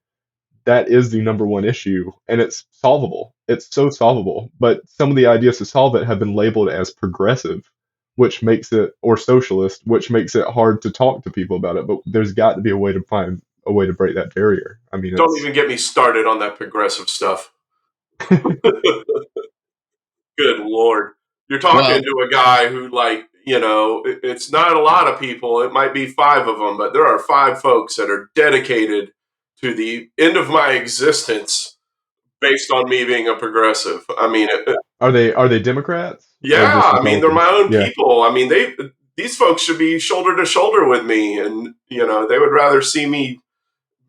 That is the number one issue, and it's solvable. It's so solvable. But some of the ideas to solve it have been labeled as progressive, which makes it, or socialist, which makes it hard to talk to people about it. But there's got to be a way to find a way to break that barrier. I mean, don't even get me started on that progressive stuff. Good Lord. You're talking to a guy who, like, it's not a lot of people. It might be 5 of them, but there are 5 folks that are dedicated to the end of my existence based on me being a progressive. I mean, are they Democrats? Yeah, I mean, they're my own people. I mean, these folks should be shoulder to shoulder with me, and they would rather see me,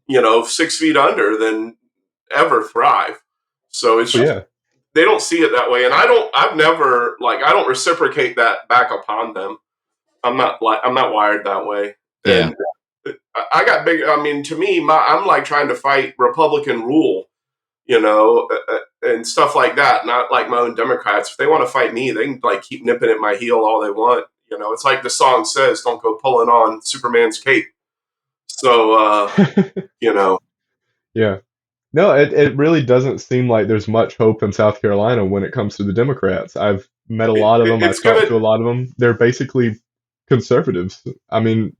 6 feet under than ever thrive. So it's they don't see it that way, and I don't reciprocate that back upon them. I'm not wired that way. Yeah. And I got big. I mean, to me, I'm like trying to fight Republican rule, you know, and stuff like that. Not like my own Democrats. If they want to fight me, they can like keep nipping at my heel all they want. You know, it's like the song says, "Don't go pulling on Superman's cape." So, you know, Yeah. No, it really doesn't seem like there's much hope in South Carolina when it comes to the Democrats. I've met a lot of them. I've talked to a lot of them. They're basically conservatives. I mean,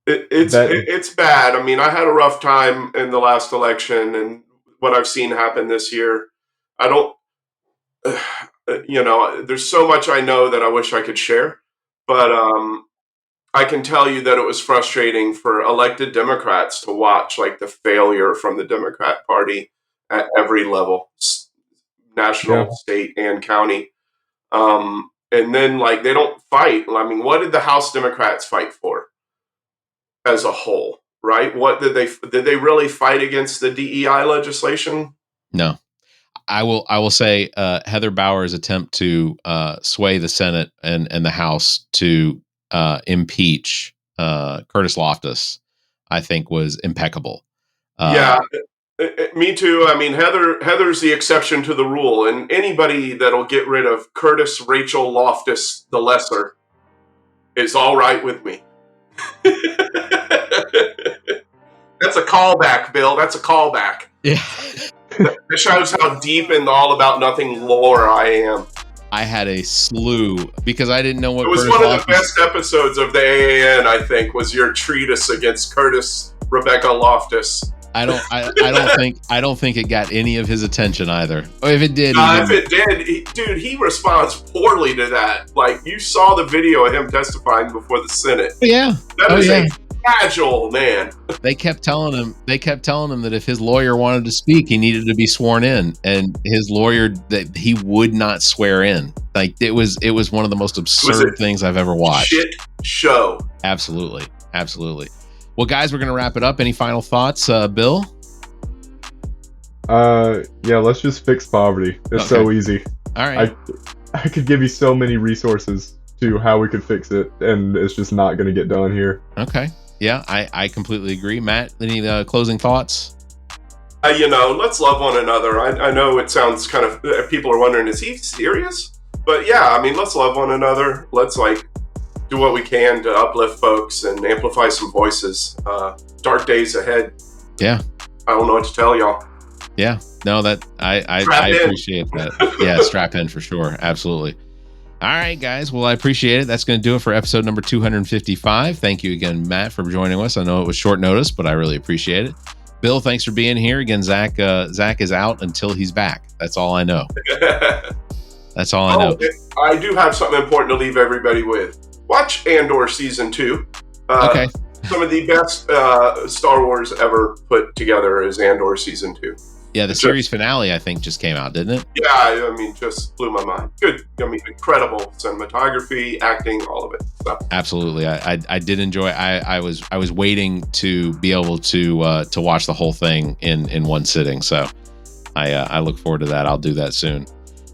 it's bad. I mean, I had a rough time in the last election, and what I've seen happen this year, I don't, you know, there's so much I know that I wish I could share, but I can tell you that it was frustrating for elected Democrats to watch like the failure from the Democrat Party at every level, national, state, and county. And then like they don't fight. I mean, what did the House Democrats fight for as a whole? Right? What did they really fight against the DEI legislation? No. I will say Heather Bauer's attempt to sway the Senate and the House to impeach Curtis Loftus, I think, was impeccable. Me too. I mean, Heather's the exception to the rule, and anybody that'll get rid of Curtis Rachel Loftus the Lesser is all right with me. That's a callback, Bill. That's a callback. Yeah. It shows how deep in the All About Nothing lore I am. I had a slew because I didn't know what it was Curtis one Loftus... of the best episodes of the AAN, I think, was your treatise against Curtis Rebecca Loftus. I don't think it got any of his attention either. Or if it did, he responds poorly to that. Like, you saw the video of him testifying before the Senate. Yeah, that is a fragile man. They kept telling him that if his lawyer wanted to speak, he needed to be sworn in, and his lawyer that he would not swear in. Like it was one of the most absurd things I've ever watched. Shit show. Absolutely. Well, guys, we're going to wrap it up. Any final thoughts, Bill? Yeah, let's just fix poverty. It's so easy. All right. I could give you so many resources to how we could fix it, and it's just not going to get done here. Okay. Yeah, I completely agree. Matt, any closing thoughts? Let's love one another. I know it sounds kind of, people are wondering, is he serious? But yeah, I mean, let's love one another. Let's do what we can to uplift folks and amplify some voices. Dark days ahead. Yeah. I don't know what to tell y'all. Yeah. No, that I appreciate that. Yeah, strap in for sure. Absolutely. All right, guys. Well, I appreciate it. That's going to do it for episode number 255. Thank you again, Matt, for joining us. I know it was short notice, but I really appreciate it. Bill, thanks for being here. Again, Zach is out until he's back. That's all I know. That's all I know. I do have something important to leave everybody with. Watch Andor Season 2. Okay. Some of the best Star Wars ever put together is Andor Season 2. Yeah, the series finale, I think, just came out, didn't it? Yeah, I mean, just blew my mind. Good. I mean, incredible cinematography, acting, all of it. So. Absolutely. I did enjoy. I was waiting to be able to watch the whole thing in one sitting. So I look forward to that. I'll do that soon.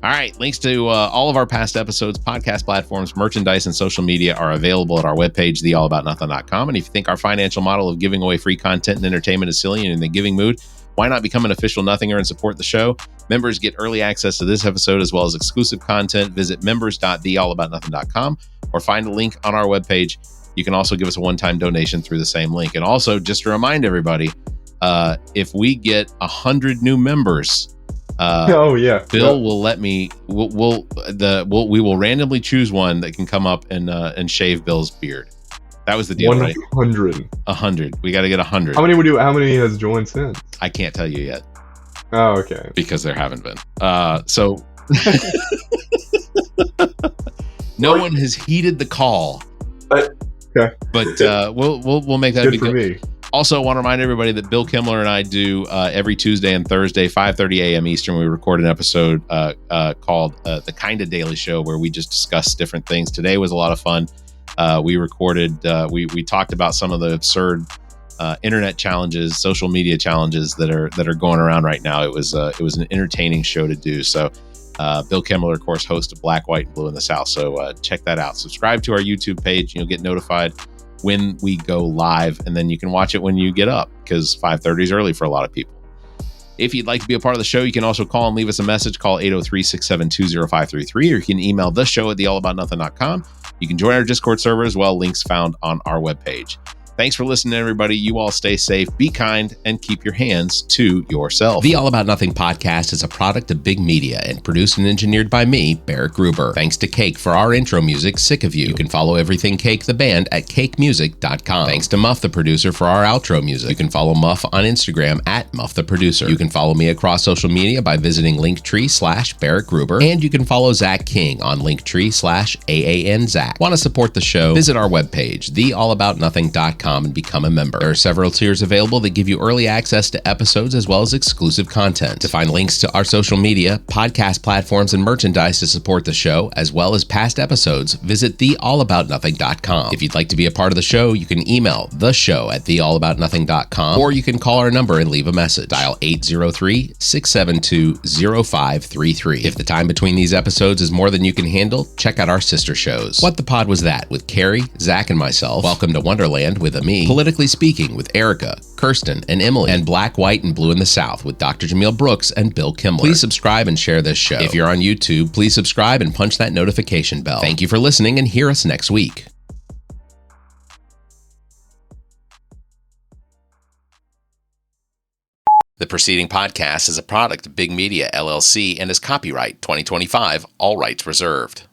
All right. Links to all of our past episodes, podcast platforms, merchandise, and social media are available at our webpage, theallaboutnothing.com. And if you think our financial model of giving away free content and entertainment is silly and in the giving mood, why not become an official Nothinger and support the show? Members get early access to this episode as well as exclusive content. Visit members.theallaboutnothing.com or find a link on our webpage. You can also give us a one-time donation through the same link. And also, just to remind everybody, if we get 100 new members, Bill will let me. We will randomly choose one that can come up and shave Bill's beard. That was the deal, 100. Right? 100. We got to get 100. How many has joined since? I can't tell you yet. Oh, okay. Because there haven't been. So no one has heeded the call. Okay. But we'll make that good for me. Also, I want to remind everybody that Bill Kimmler and I do every Tuesday and Thursday, 5:30 a.m. Eastern. We record an episode called The Kinda Daily Show, where we just discuss different things. Today was a lot of fun. We recorded. We talked about some of the absurd internet challenges, social media challenges that are going around right now. It was an entertaining show to do. So Bill Kimmler, of course, host of Black, White, and Blue in the South. So check that out. Subscribe to our YouTube page. You'll get notified when we go live, and then you can watch it when you get up, because 5:30 is early for a lot of people. If you'd like to be a part of the show, you can also call and leave us a message. Call 803-672-0533, or you can email the show at theallaboutnothing.com. You can join our Discord server as well. Links found on our webpage. Thanks for listening, everybody. You all stay safe, be kind, and keep your hands to yourself. The All About Nothing podcast is a product of Big Media and produced and engineered by me, Barrett Gruber. Thanks to Cake for our intro music, Sick of You. You can follow Everything Cake, the band, at cakemusic.com. Thanks to Muff, the producer, for our outro music. You can follow Muff on Instagram at Muff the Producer. You can follow me across social media by visiting Linktree/Barrett Gruber. And you can follow Zach King on Linktree/AANZach. Want to support the show? Visit our webpage, theallaboutnothing.com, and become a member. There are several tiers available that give you early access to episodes as well as exclusive content. To find links to our social media, podcast platforms, and merchandise to support the show, as well as past episodes, visit theallaboutnothing.com. If you'd like to be a part of the show, you can email the show at theallaboutnothing.com, or you can call our number and leave a message. Dial 803-672-0533. If the time between these episodes is more than you can handle, check out our sister shows. What the Pod Was That with Carrie, Zach, and myself. Welcome to Wonderland with me. Politically Speaking with Erica, Kirsten, and Emily. And Black, White, and Blue in the South with Dr. Jameel Brooks and Bill Kimmler. Please subscribe and share this show. If you're on YouTube, please subscribe and punch that notification bell. Thank you for listening, and hear us next week. The preceding podcast is a product of Big Media, LLC, and is copyright 2025, all rights reserved.